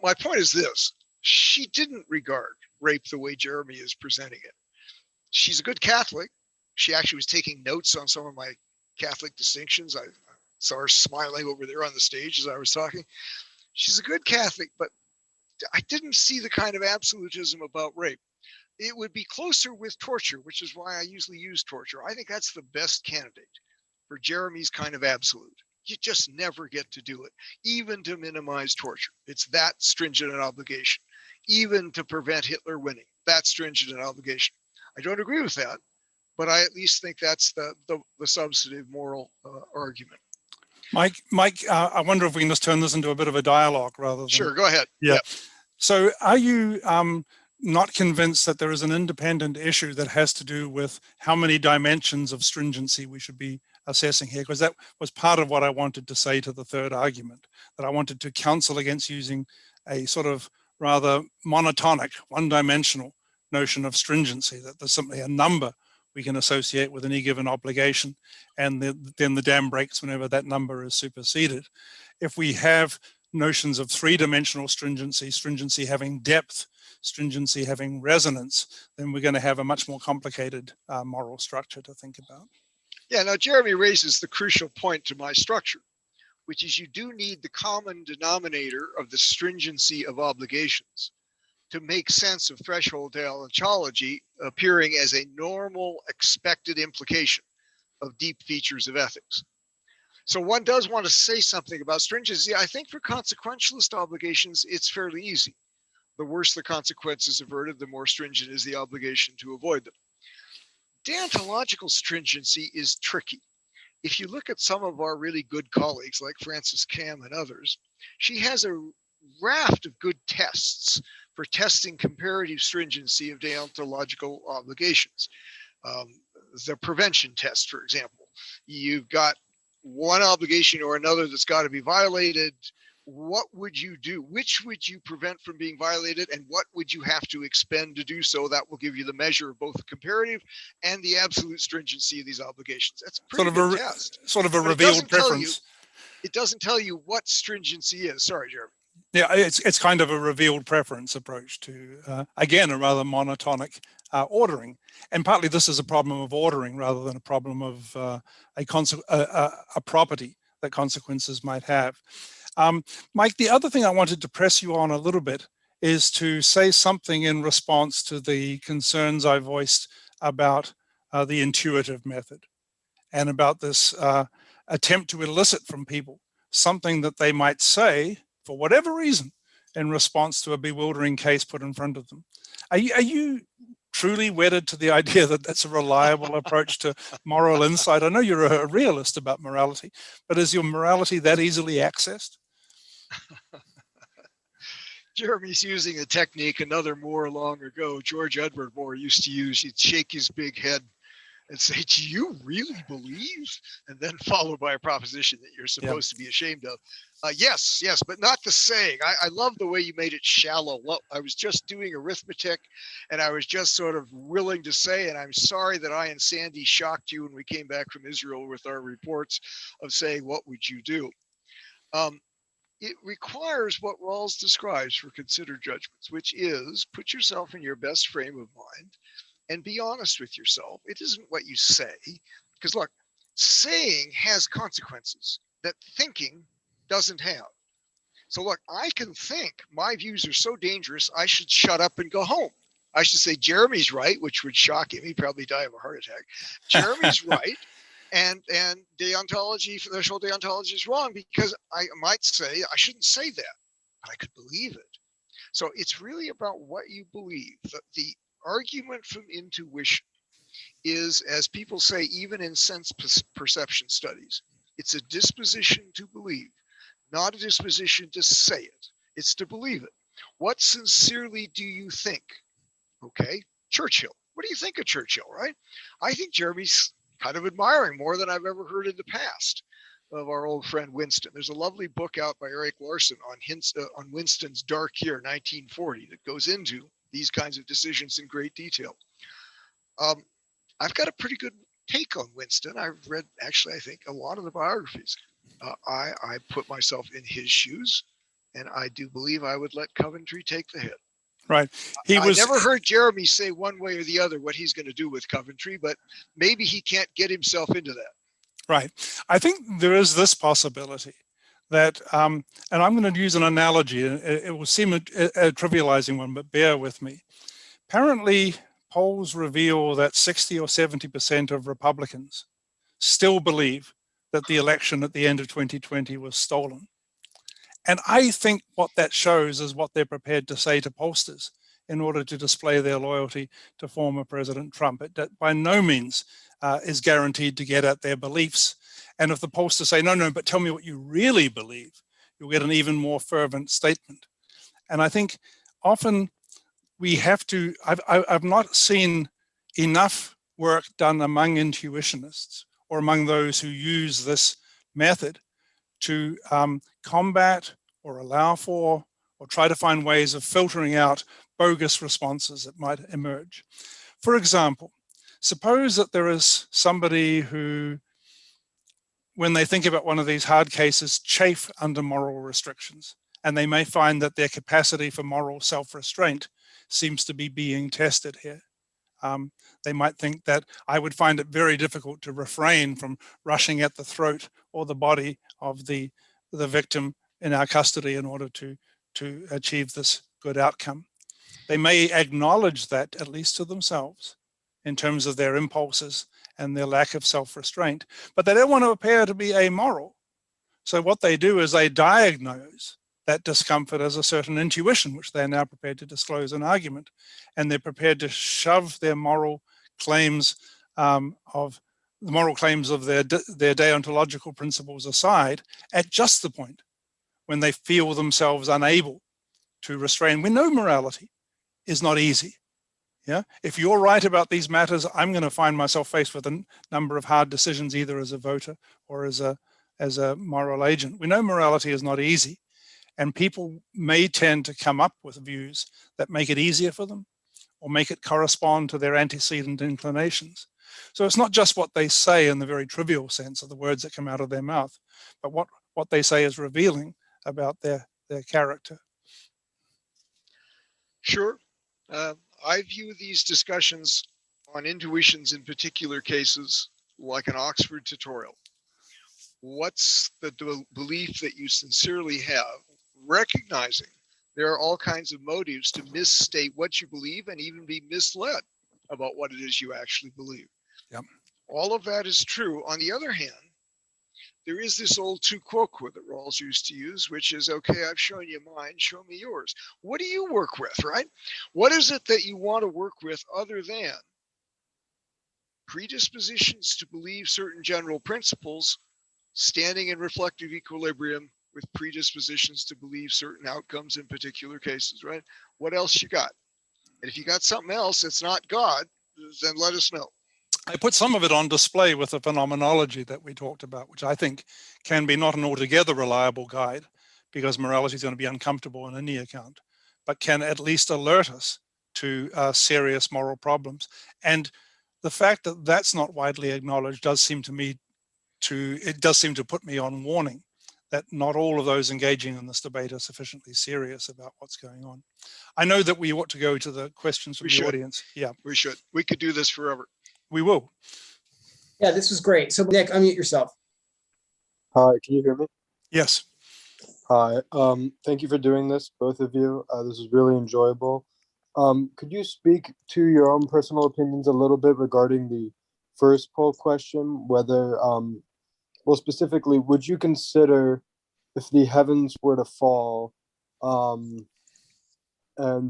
My point is this. She didn't regard rape the way Jeremy is presenting it. She's a good Catholic. She actually was taking notes on some of my Catholic distinctions. I saw her smiling over there on the stage as I was talking. She's a good Catholic, but I didn't see the kind of absolutism about rape. It would be closer with torture, which is why I usually use torture. I think that's the best candidate for Jeremy's kind of absolute. You just never get to do it, even to minimize torture. It's that stringent an obligation. Even to prevent Hitler winning, that stringent an obligation. I don't agree with that, but I at least think that's the substantive moral argument. Mike, I wonder if we can just turn this into a bit of a dialogue rather than... Sure, go ahead. Yeah. Yep. So are you not convinced that there is an independent issue that has to do with how many dimensions of stringency we should be assessing here? Because that was part of what I wanted to say to the third argument, that I wanted to counsel against using a sort of rather monotonic, one-dimensional notion of stringency, that there's simply a number we can associate with any given obligation, and then the dam breaks whenever that number is superseded. If we have notions of three-dimensional stringency, stringency having depth, stringency having resonance, then we're going to have a much more complicated moral structure to think about. Yeah, now Jeremy raises the crucial point to my structure, which is you do need the common denominator of the stringency of obligations to make sense of threshold deontology appearing as a normal expected implication of deep features of ethics. So one does want to say something about stringency. I think for consequentialist obligations, it's fairly easy. The worse the consequences averted, the more stringent is the obligation to avoid them. Deontological stringency is tricky. If you look at some of our really good colleagues like Frances Cam and others, she has a raft of good tests for testing comparative stringency of deontological obligations. The prevention test, for example, you've got one obligation or another that's got to be violated. What would you do? Which would you prevent from being violated, and what would you have to expend to do so? That will give you the measure of both the comparative and the absolute stringency of these obligations. That's a pretty good test. Sort of a revealed preference. It doesn't tell you what stringency is. Sorry, Jeremy. Yeah, it's kind of a revealed preference approach to, again, a rather monotonic ordering. And partly this is a problem of ordering rather than a problem of a property that consequences might have. Mike, the other thing I wanted to press you on a little bit is to say something in response to the concerns I voiced about the intuitive method and about this attempt to elicit from people something that they might say for whatever reason in response to a bewildering case put in front of them. Are you truly wedded to the idea that that's a reliable approach to moral insight? I know you're a realist about morality, but is your morality that easily accessed? Jeremy's using a technique another Moore long ago, George Edward Moore, used to use. He'd shake his big head and say, "Do you really believe?" And then followed by a proposition that you're supposed to be ashamed of. Yes, but not the saying. I love the way you made it shallow. Well, I was just doing arithmetic, and I was just sort of willing to say, and I'm sorry that I and Sandy shocked you when we came back from Israel with our reports of saying, what would you do? It requires what Rawls describes for considered judgments, which is put yourself in your best frame of mind and be honest with yourself. It isn't what you say, because look, saying has consequences that thinking doesn't have. So look, I can think my views are so dangerous, I should shut up and go home. I should say Jeremy's right, which would shock him. He'd probably die of a heart attack. Jeremy's right. And deontology, threshold deontology is wrong, because I might say I shouldn't say that, but I could believe it. So it's really about what you believe. The argument from intuition is, as people say, even in sense perception studies, it's a disposition to believe, not a disposition to say it. It's to believe it. What sincerely do you think? Okay, Churchill. What do you think of Churchill, right? I think Jeremy's kind of admiring more than I've ever heard in the past of our old friend Winston. There's a lovely book out by Eric Larson on Winston's dark year, 1940, that goes into these kinds of decisions in great detail. I've got a pretty good take on Winston. I've read, actually, I think a lot of the biographies. I put myself in his shoes, and I do believe I would let Coventry take the hit. Right. I never heard Jeremy say one way or the other what he's going to do with Coventry, but maybe he can't get himself into that. Right. I think there is this possibility that, and I'm going to use an analogy. It will seem a trivializing one, but bear with me. Apparently, polls reveal that 60 or 70% of Republicans still believe that the election at the end of 2020 was stolen. And I think what that shows is what they're prepared to say to pollsters in order to display their loyalty to former President Trump. It by no means is guaranteed to get at their beliefs. And if the pollsters say, no, but tell me what you really believe, you'll get an even more fervent statement. And I think often we have to, I've not seen enough work done among intuitionists or among those who use this method to combat or allow for or try to find ways of filtering out bogus responses that might emerge. For example, suppose that there is somebody who, when they think about one of these hard cases, chafe under moral restrictions. and they may find that their capacity for moral self-restraint seems to be being tested here. They might think that I would find it very difficult to refrain from rushing at the throat or the body of the victim in our custody in order to achieve this good outcome. They may acknowledge that, at least to themselves, in terms of their impulses and their lack of self-restraint, but they don't want to appear to be amoral. So what they do is they diagnose that discomfort as a certain intuition, which they're now prepared to disclose in argument, and they're prepared to shove their moral claims of their deontological principles aside at just the point when they feel themselves unable to restrain. We know morality is not easy. Yeah, if you're right about these matters, I'm going to find myself faced with a number of hard decisions, either as a voter or as a moral agent. We know morality is not easy, and people may tend to come up with views that make it easier for them or make it correspond to their antecedent inclinations. So it's not just what they say in the very trivial sense of the words that come out of their mouth, but what they say is revealing about their character. Sure. I view these discussions on intuitions in particular cases like an Oxford tutorial. What's the belief that you sincerely have, recognizing there are all kinds of motives to misstate what you believe and even be misled about what it is you actually believe. Yep. All of that is true. On the other hand, there is this old tu quoque that Rawls used to use, which is, okay, I've shown you mine, show me yours. What do you work with, right? What is it that you want to work with other than predispositions to believe certain general principles standing in reflective equilibrium with predispositions to believe certain outcomes in particular cases, right? What else you got? And if you got something else that's not God, then let us know. I put some of it on display with the phenomenology that we talked about, which I think can be not an altogether reliable guide, because morality is going to be uncomfortable in any account, but can at least alert us to serious moral problems. And the fact that that's not widely acknowledged does seem to put me on warning that not all of those engaging in this debate are sufficiently serious about what's going on. I know that we ought to go to the questions from the audience. Yeah, we should. We could do this forever. We will. Yeah, this was great. So Nick, unmute yourself. Hi, can you hear me? Yes. Hi, thank you for doing this, both of you. This is really enjoyable. Could you speak to your own personal opinions a little bit regarding the first poll question, whether, well, specifically, would you consider if the heavens were to fall, and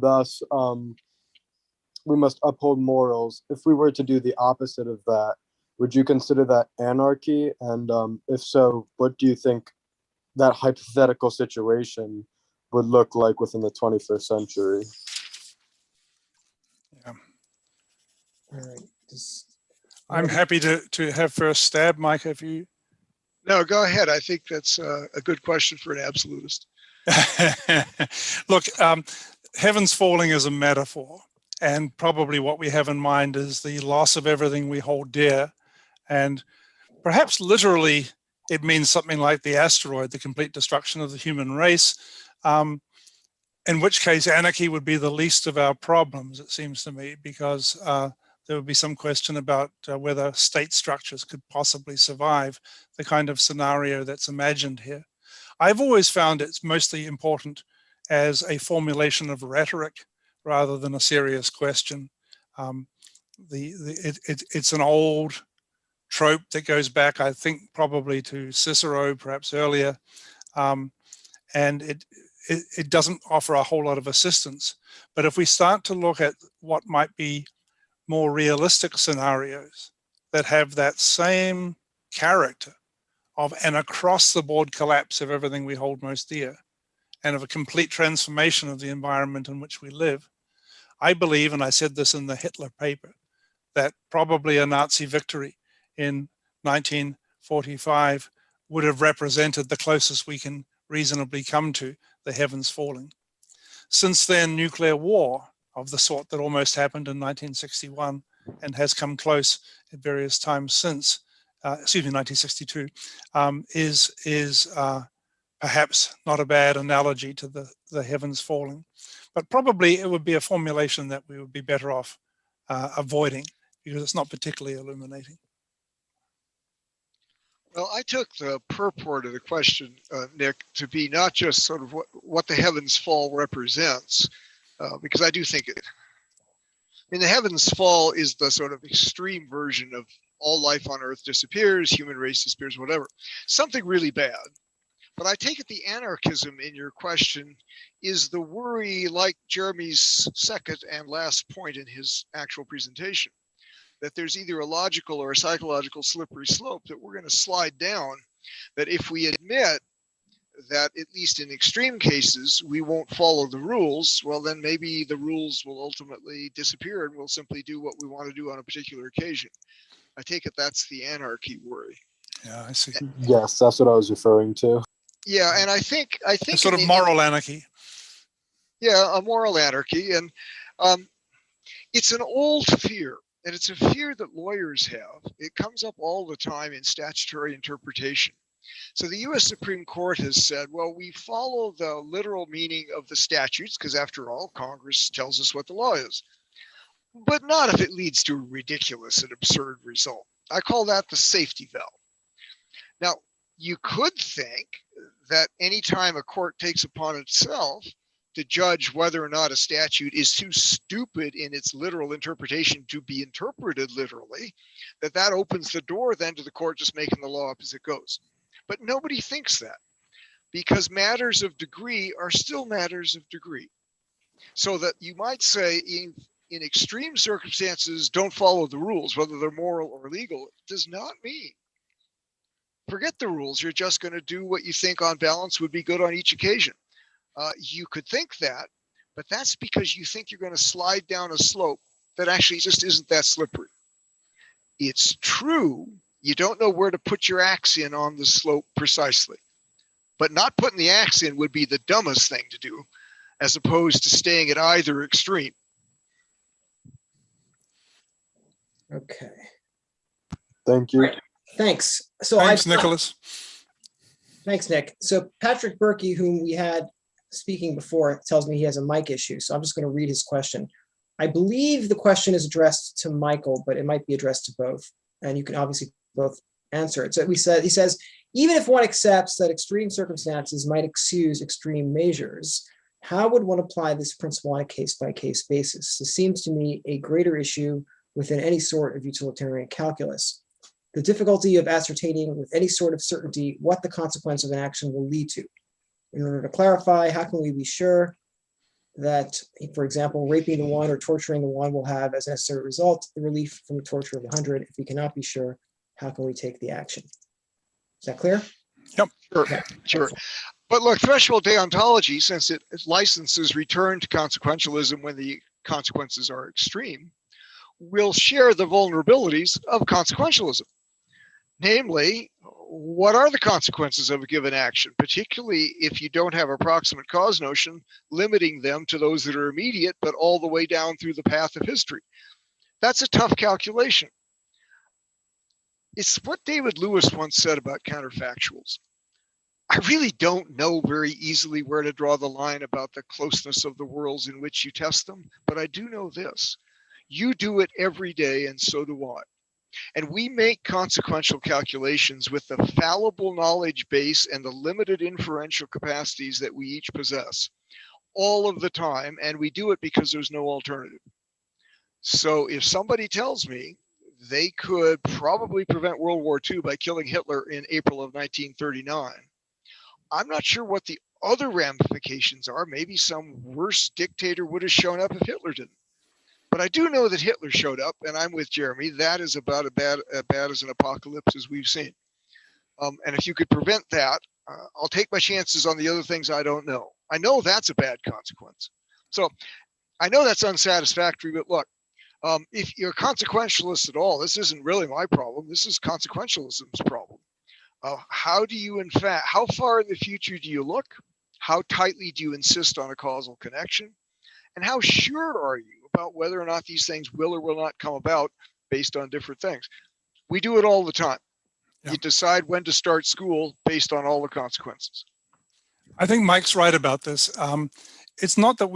thus we must uphold morals, if we were to do the opposite of that, would you consider that anarchy? And if so, what do you think that hypothetical situation would look like within the 21st century? Yeah. All right. I'm happy to have first stab, Mike, if you... No, go ahead. I think that's a good question for an absolutist. Look, heaven's falling is a metaphor. And probably what we have in mind is the loss of everything we hold dear. And perhaps literally it means something like the asteroid, the complete destruction of the human race, in which case anarchy would be the least of our problems, it seems to me, because there would be some question about whether state structures could possibly survive the kind of scenario that's imagined here. I've always found it's mostly important as a formulation of rhetoric rather than a serious question. It's an old trope that goes back, I think, probably to Cicero, perhaps earlier, and it doesn't offer a whole lot of assistance. But if we start to look at what might be more realistic scenarios that have that same character of an across-the-board collapse of everything we hold most dear, and of a complete transformation of the environment in which we live, I believe, and I said this in the Hitler paper, that probably a Nazi victory in 1945 would have represented the closest we can reasonably come to the heavens falling. Since then, nuclear war of the sort that almost happened in 1961 and has come close at various times since, 1962, is perhaps not a bad analogy to the heavens falling. But probably it would be a formulation that we would be better off avoiding, because it's not particularly illuminating. Well, I took the purport of the question, Nick, to be not just sort of what the heavens fall represents, because I do think it. I mean, the heavens fall is the sort of extreme version of all life on Earth disappears, human race disappears, whatever. Something really bad. But I take it the anarchism in your question is the worry, like Jeremy's second and last point in his actual presentation, that there's either a logical or a psychological slippery slope that we're going to slide down, that if we admit that, at least in extreme cases, we won't follow the rules, well, then maybe the rules will ultimately disappear and we'll simply do what we want to do on a particular occasion. I take it that's the anarchy worry. Yeah, I see. Yes, that's what I was referring to. Yeah, and I think A sort of moral anarchy. Yeah, a moral anarchy, and it's an old fear, and it's a fear that lawyers have. It comes up all the time in statutory interpretation. So the U.S. Supreme Court has said, well, we follow the literal meaning of the statutes, because after all, Congress tells us what the law is, but not if it leads to a ridiculous and absurd result. I call that the safety valve. Now, you could think that anytime a court takes upon itself to judge whether or not a statute is too stupid in its literal interpretation to be interpreted literally, that opens the door then to the court just making the law up as it goes. But nobody thinks that, because matters of degree are still matters of degree. So that you might say in extreme circumstances, don't follow the rules, whether they're moral or legal. It does not mean forget the rules. You're just going to do what you think on balance would be good on each occasion. You could think that, but that's because you think you're going to slide down a slope that actually just isn't that slippery. It's true, you don't know where to put your axe in on the slope precisely, but not putting the axe in would be the dumbest thing to do, as opposed to staying at either extreme. Okay. Thank you. Thanks. So Thanks, Nicholas. Thanks, Nick. So Patrick Berkey, whom we had speaking before, tells me he has a mic issue. So I'm just going to read his question. I believe the question is addressed to Michael, but it might be addressed to both. And you can obviously both answer it. So he says, even if one accepts that extreme circumstances might excuse extreme measures, how would one apply this principle on a case-by-case basis? This seems to me a greater issue within any sort of utilitarian calculus. The difficulty of ascertaining with any sort of certainty what the consequence of an action will lead to. In order to clarify, how can we be sure that, for example, raping the one or torturing the one will have as a necessary result the relief from the torture of 100? If we cannot be sure, how can we take the action? Is that clear? Yep. Sure, Okay. sure. But look, threshold deontology, since it licenses return to consequentialism when the consequences are extreme, will share the vulnerabilities of consequentialism. Namely, what are the consequences of a given action, particularly if you don't have a proximate cause notion limiting them to those that are immediate, but all the way down through the path of history. That's a tough calculation. It's what David Lewis once said about counterfactuals. I really don't know very easily where to draw the line about the closeness of the worlds in which you test them, but I do know this. You do it every day, and so do I. And we make consequential calculations with the fallible knowledge base and the limited inferential capacities that we each possess all of the time, and we do it because there's no alternative. So if somebody tells me they could probably prevent World War II by killing Hitler in April of 1939, I'm not sure what the other ramifications are. Maybe some worse dictator would have shown up if Hitler didn't. But I do know that Hitler showed up, and I'm with Jeremy. That is about as bad as an apocalypse as we've seen. And if you could prevent that, I'll take my chances on the other things I don't know. I know that's a bad consequence. So I know that's unsatisfactory, but look, if you're a consequentialist at all, this isn't really my problem. This is consequentialism's problem. How do you, in fact, how far in the future do you look? How tightly do you insist on a causal connection? And how sure are you about whether or not these things will or will not come about based on different things? We do it all the time. Yeah. You decide when to start school based on all the consequences. I think Mike's right about this. It's not that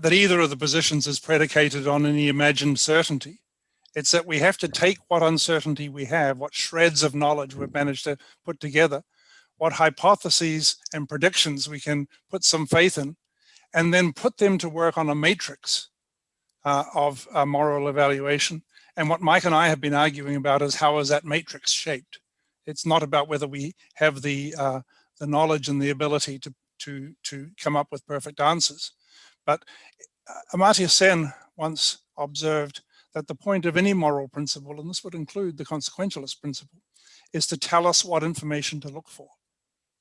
that either of the positions is predicated on any imagined certainty. It's that we have to take what uncertainty we have, what shreds of knowledge we've managed to put together, what hypotheses and predictions we can put some faith in, and then put them to work on a matrix of moral evaluation. And what Mike and I have been arguing about is how is that matrix shaped? It's not about whether we have the knowledge and the ability to come up with perfect answers. But Amartya Sen once observed that the point of any moral principle, and this would include the consequentialist principle, is to tell us what information to look for,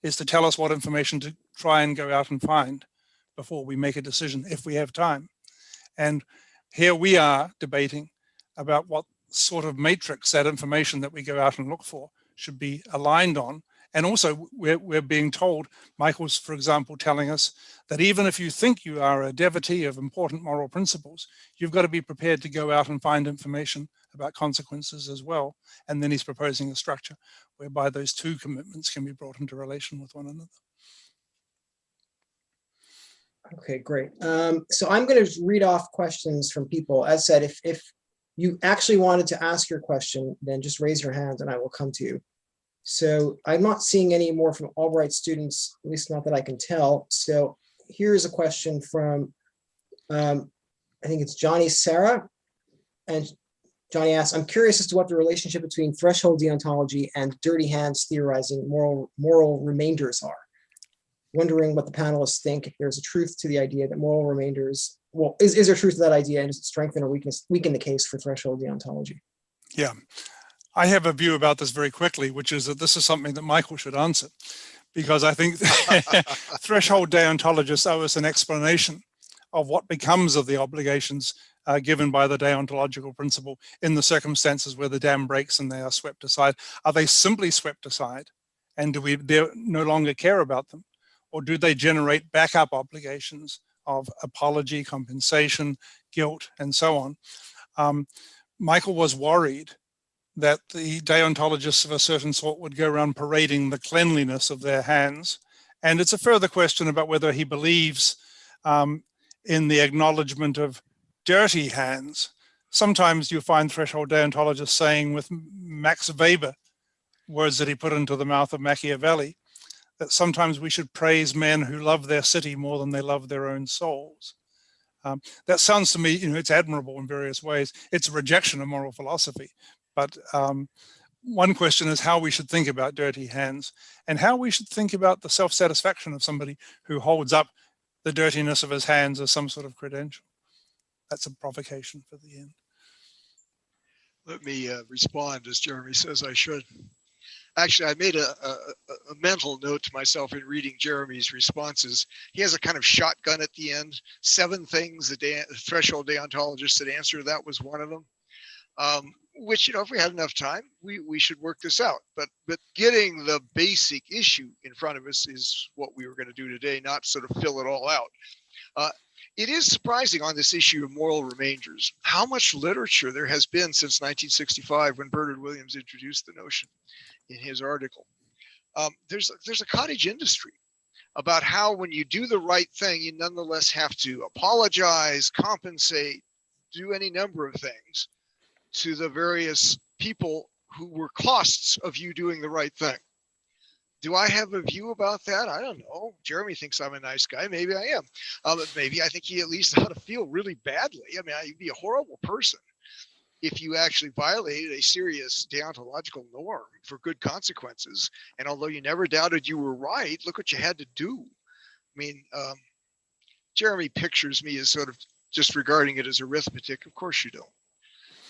is to tell us what information to try and go out and find before we make a decision, if we have time. And here we are debating about what sort of matrix that information that we go out and look for should be aligned on. And also we're being told, Michael's, for example, telling us that even if you think you are a devotee of important moral principles, you've got to be prepared to go out and find information about consequences as well. And then he's proposing a structure whereby those two commitments can be brought into relation with one another. Okay, great. So I'm going to read off questions from people. As said, if you actually wanted to ask your question, then just raise your hand and I will come to you. So I'm not seeing any more from Albright students, at least not that I can tell. So here's a question from, I think it's Johnny Sarah. And Johnny asks, I'm curious as to what the relationship between threshold deontology and dirty hands theorizing moral remainders are. Wondering what the panelists think, if there's a truth to the idea that moral remainders, well, is there truth to that idea, and does it strengthen or weaken the case for threshold deontology? Yeah, I have a view about this very quickly, which is that this is something that Michael should answer, because I think threshold deontologists owe us an explanation of what becomes of the obligations given by the deontological principle in the circumstances where the dam breaks and they are swept aside. Are they simply swept aside, and do we no longer care about them? Or do they generate backup obligations of apology, compensation, guilt, and so on? Michael was worried that the deontologists of a certain sort would go around parading the cleanliness of their hands. And it's a further question about whether he believes in the acknowledgement of dirty hands. Sometimes you find threshold deontologists saying with Max Weber, words that he put into the mouth of Machiavelli, that sometimes we should praise men who love their city more than they love their own souls. That sounds to me, it's admirable in various ways. It's a rejection of moral philosophy. But one question is how we should think about dirty hands and how we should think about the self-satisfaction of somebody who holds up the dirtiness of his hands as some sort of credential. That's a provocation for the end. Let me respond as Jeremy says I should. Actually, I made a mental note to myself in reading Jeremy's responses. He has a kind of shotgun at the end, 7 things the threshold deontologists had answered. That was one of them, which, if we had enough time, we should work this out. But getting the basic issue in front of us is what we were going to do today, not sort of fill it all out. It is surprising on this issue of moral remainders, how much literature there has been since 1965 when Bernard Williams introduced the notion in his article. There's a cottage industry about how when you do the right thing, you nonetheless have to apologize, compensate, do any number of things to the various people who were costs of you doing the right thing. Do I have a view about that? I don't know. Jeremy thinks I'm a nice guy. Maybe I am. Maybe I think he at least ought to feel really badly. I mean, you'd be a horrible person if you actually violated a serious deontological norm for good consequences. And although you never doubted you were right, look what you had to do. I mean, Jeremy pictures me as sort of just regarding it as arithmetic. Of course you don't.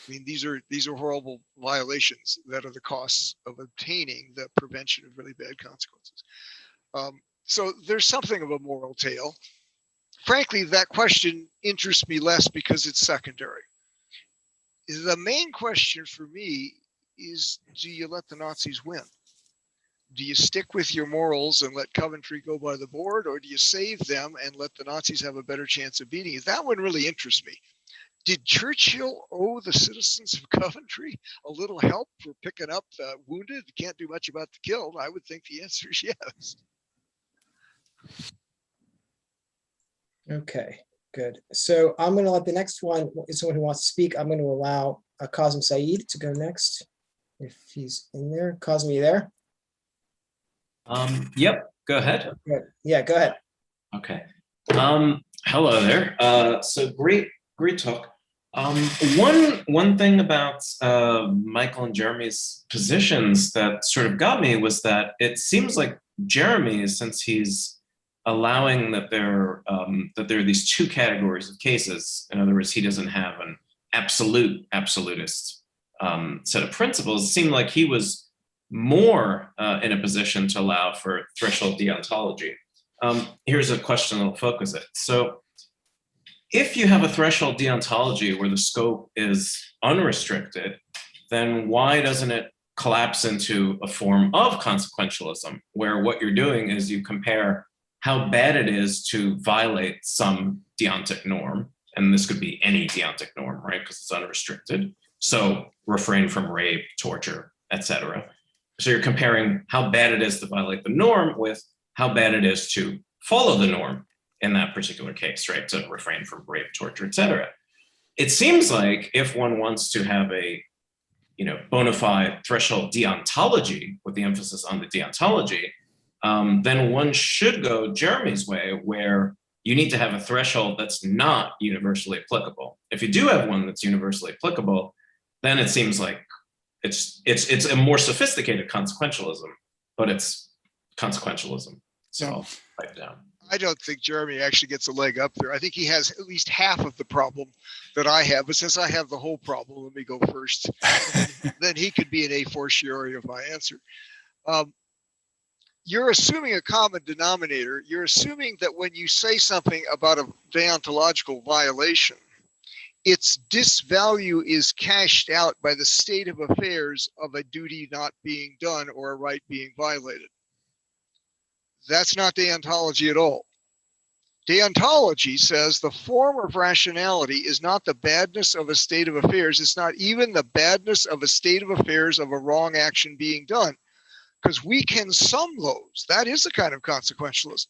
I mean, these are horrible violations that are the costs of obtaining the prevention of really bad consequences. So there's something of a moral tale. Frankly, that question interests me less because it's secondary. The main question for me is, do you let the Nazis win? Do you stick with your morals and let Coventry go by the board, or do you save them and let the Nazis have a better chance of beating you? That one really interests me. Did Churchill owe the citizens of Coventry a little help for picking up the wounded? Can't do much about the killed. I would think the answer is yes. Okay, good. So I'm going to let the next one is someone who wants to speak. I'm going to allow Kazim Saeed to go next, if he's in there. Kazim, you there? Yep, go ahead. Good. Yeah, go ahead. Okay. Hello there. So great talk. One thing about Michael and Jeremy's positions that sort of got me was that it seems like Jeremy, since he's allowing that there are these two categories of cases. In other words, he doesn't have an absolutist set of principles. It seemed like he was more in a position to allow for threshold deontology. Here's a question that'll focus it. So if you have a threshold deontology where the scope is unrestricted, then why doesn't it collapse into a form of consequentialism, where what you're doing is you compare how bad it is to violate some deontic norm, and this could be any deontic norm, right, because it's unrestricted. So refrain from rape, torture, etc. So you're comparing how bad it is to violate the norm with how bad it is to follow the norm in that particular case, right? To refrain from rape, torture, etc. It seems like if one wants to have a bona fide threshold deontology, with the emphasis on the deontology, then one should go Jeremy's way, where you need to have a threshold that's not universally applicable. If you do have one that's universally applicable, then it seems like it's a more sophisticated consequentialism, but it's consequentialism. So I'll pipe down. I don't think Jeremy actually gets a leg up there. I think he has at least half of the problem that I have, but since I have the whole problem, let me go first. Then he could be an a fortiori of my answer. You're assuming a common denominator. You're assuming that when you say something about a deontological violation, its disvalue is cashed out by the state of affairs of a duty not being done or a right being violated. That's not deontology at all. Deontology says the form of rationality is not the badness of a state of affairs. It's not even the badness of a state of affairs of a wrong action being done, because we can sum those. That is a kind of consequentialism.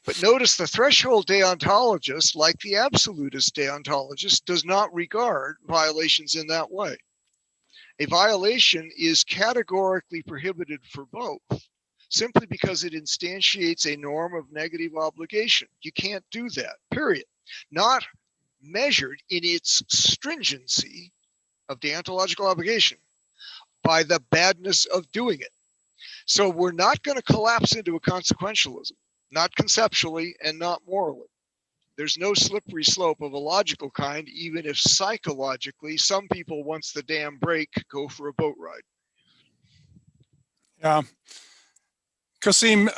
But notice the threshold deontologist, like the absolutist deontologist, does not regard violations in that way. A violation is categorically prohibited for both, simply because it instantiates a norm of negative obligation. You can't do that, period. Not measured in its stringency of deontological obligation by the badness of doing it. So we're not going to collapse into a consequentialism, not conceptually and not morally. There's no slippery slope of a logical kind, even if psychologically some people, once the dam break, go for a boat ride. Yeah. Kazim,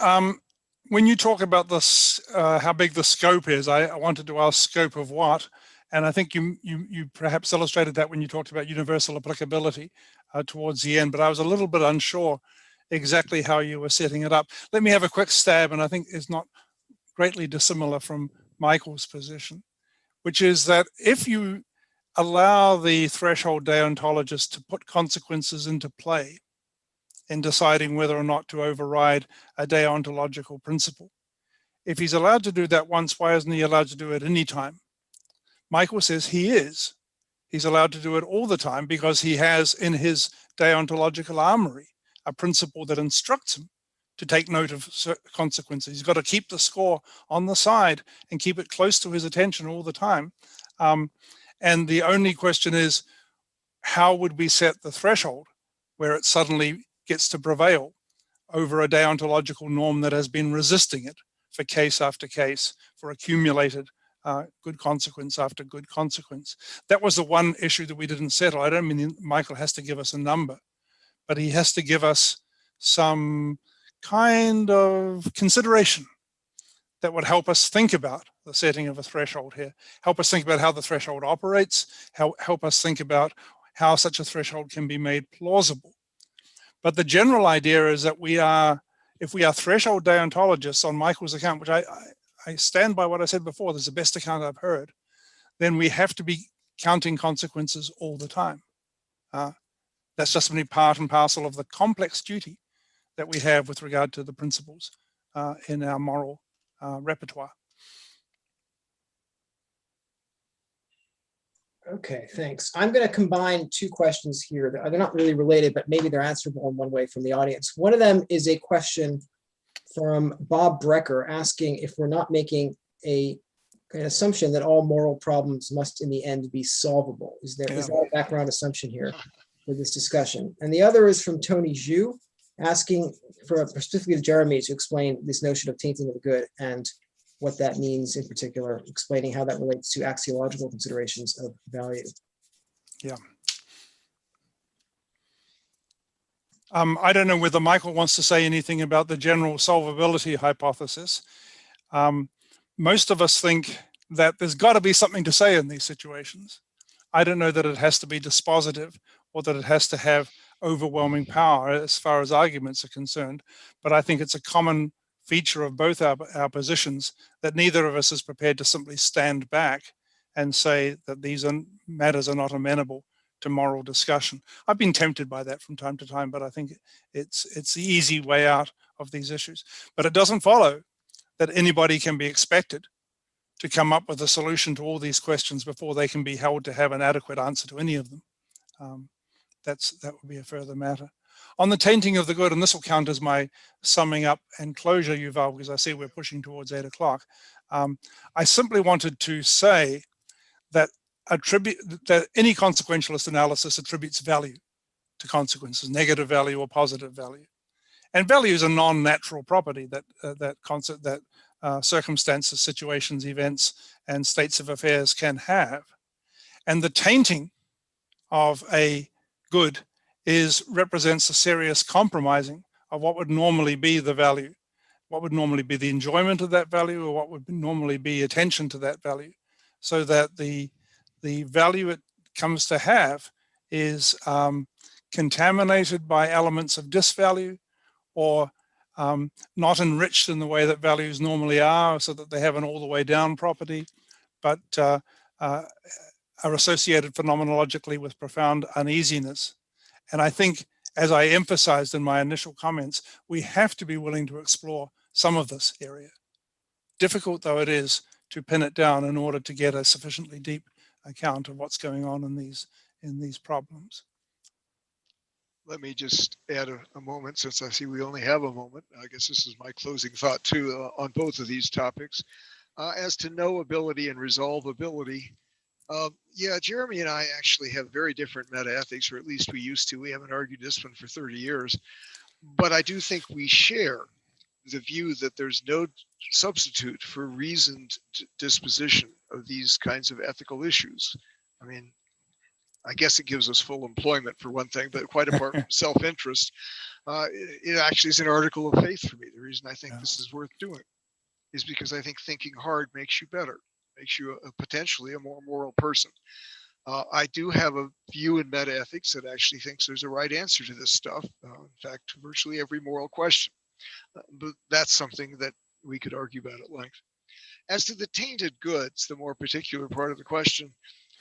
when you talk about this, how big the scope is, I wanted to ask scope of what, and I think you perhaps illustrated that when you talked about universal applicability towards the end, but I was a little bit unsure exactly how you were setting it up. Let me have a quick stab, and I think it's not greatly dissimilar from Michael's position, which is that if you allow the threshold deontologist to put consequences into play in deciding whether or not to override a deontological principle, if he's allowed to do that once, why isn't he allowed to do it any time? Michael says he is. He's allowed to do it all the time because he has in his deontological armory a principle that instructs him to take note of consequences. He's got to keep the score on the side and keep it close to his attention all the time. And the only question is, how would we set the threshold where it suddenly gets to prevail over a deontological norm that has been resisting it for case after case, for accumulated good consequence after good consequence? That was the one issue that we didn't settle. I don't mean Michael has to give us a number, but he has to give us some kind of consideration that would help us think about the setting of a threshold here, help us think about how the threshold operates, help us think about how such a threshold can be made plausible. But the general idea is that if we are threshold deontologists on Michael's account, which I stand by what I said before, this is the best account I've heard, then we have to be counting consequences all the time. That's just part and parcel of the complex duty that we have with regard to the principles in our moral repertoire. Okay, thanks. I'm going to combine two questions here. They're not really related, but maybe they're answerable in one way from the audience. One of them is a question from Bob Brecker asking if we're not making an assumption that all moral problems must in the end be solvable. Is that a background assumption here for this discussion? And the other is from Tony Zhu asking for specifically to Jeremy to explain this notion of tainting of the good and what that means in particular, explaining how that relates to axiological considerations of value. Yeah. I don't know whether Michael wants to say anything about the general solvability hypothesis. Most of us think that there's got to be something to say in these situations. I don't know that it has to be dispositive or that it has to have overwhelming power as far as arguments are concerned, but I think it's a common feature of both our positions that neither of us is prepared to simply stand back and say that these matters are not amenable to moral discussion. I've been tempted by that from time to time, but I think it's the easy way out of these issues. But it doesn't follow that anybody can be expected to come up with a solution to all these questions before they can be held to have an adequate answer to any of them. That would be a further matter. On the tainting of the good, and this will count as my summing up and closure, Yuval, because I see we're pushing towards 8 o'clock. I simply wanted to say that any consequentialist analysis attributes value to consequences, negative value or positive value. And value is a non-natural property that circumstances, situations, events, and states of affairs can have. And the tainting of a good represents a serious compromising of what would normally be the value, what would normally be the enjoyment of that value, or what would normally be attention to that value, so that the value it comes to have is contaminated by elements of disvalue, or not enriched in the way that values normally are, so that they have an all the way down property, but are associated phenomenologically with profound uneasiness. And I think, as I emphasized in my initial comments, we have to be willing to explore some of this area, difficult though it is to pin it down in order to get a sufficiently deep account of what's going on in these problems. Let me just add a moment, since I see we only have a moment. I guess this is my closing thought too on both of these topics. As to knowability and resolvability, yeah, Jeremy and I actually have very different meta-ethics, or at least we used to. We haven't argued this one for 30 years. But I do think we share the view that there's no substitute for reasoned disposition of these kinds of ethical issues. I mean, I guess it gives us full employment for one thing, but quite apart from self-interest, it actually is an article of faith for me. The reason I think this is worth doing is because I think thinking hard makes you better, makes you potentially a more moral person. I do have a view in metaethics that actually thinks there's a right answer to this stuff. In fact, virtually every moral question. But that's something that we could argue about at length. As to the tainted goods, the more particular part of the question,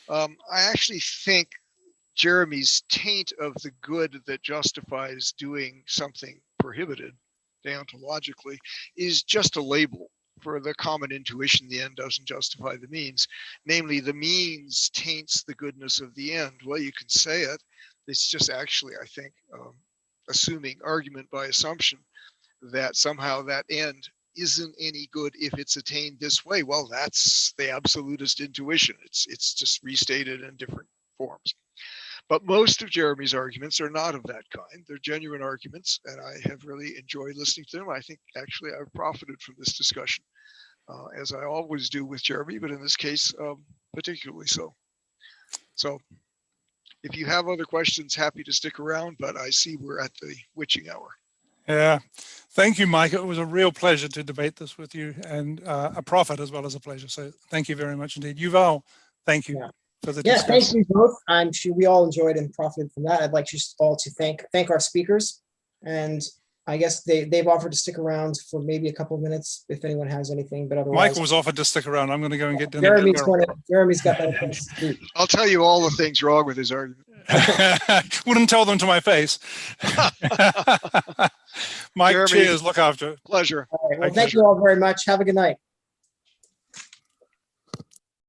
I actually think Jeremy's taint of the good that justifies doing something prohibited deontologically is just a label for the common intuition. The end doesn't justify the means. Namely, the means taints the goodness of the end. Well, you can say it. It's just actually, I think, assuming argument by assumption that somehow that end isn't any good if it's attained this way. Well, that's the absolutist intuition. It's just restated in different forms. But most of Jeremy's arguments are not of that kind. They're genuine arguments, and I have really enjoyed listening to them. I think actually I've profited from this discussion, as I always do with Jeremy, but in this case, particularly so. So if you have other questions, happy to stick around, but I see we're at the witching hour. Yeah, thank you, Mike. It was a real pleasure to debate this with you, and a profit as well as a pleasure. So thank you very much indeed. Yuval, thank you for the discussion. Thank you both. I'm sure we all enjoyed and profited from that. I'd like you all to thank our speakers, and I guess they've offered to stick around for maybe a couple of minutes if anyone has anything, but otherwise. Michael was offered to stick around. I'm going to go and get dinner. Jeremy's got that. I'll tell you all the things wrong with his argument. Wouldn't tell them to my face. Mike, Jeremy. cheers. Look after it. Pleasure. All right. Well, Thank thank you all very much. Have a good night.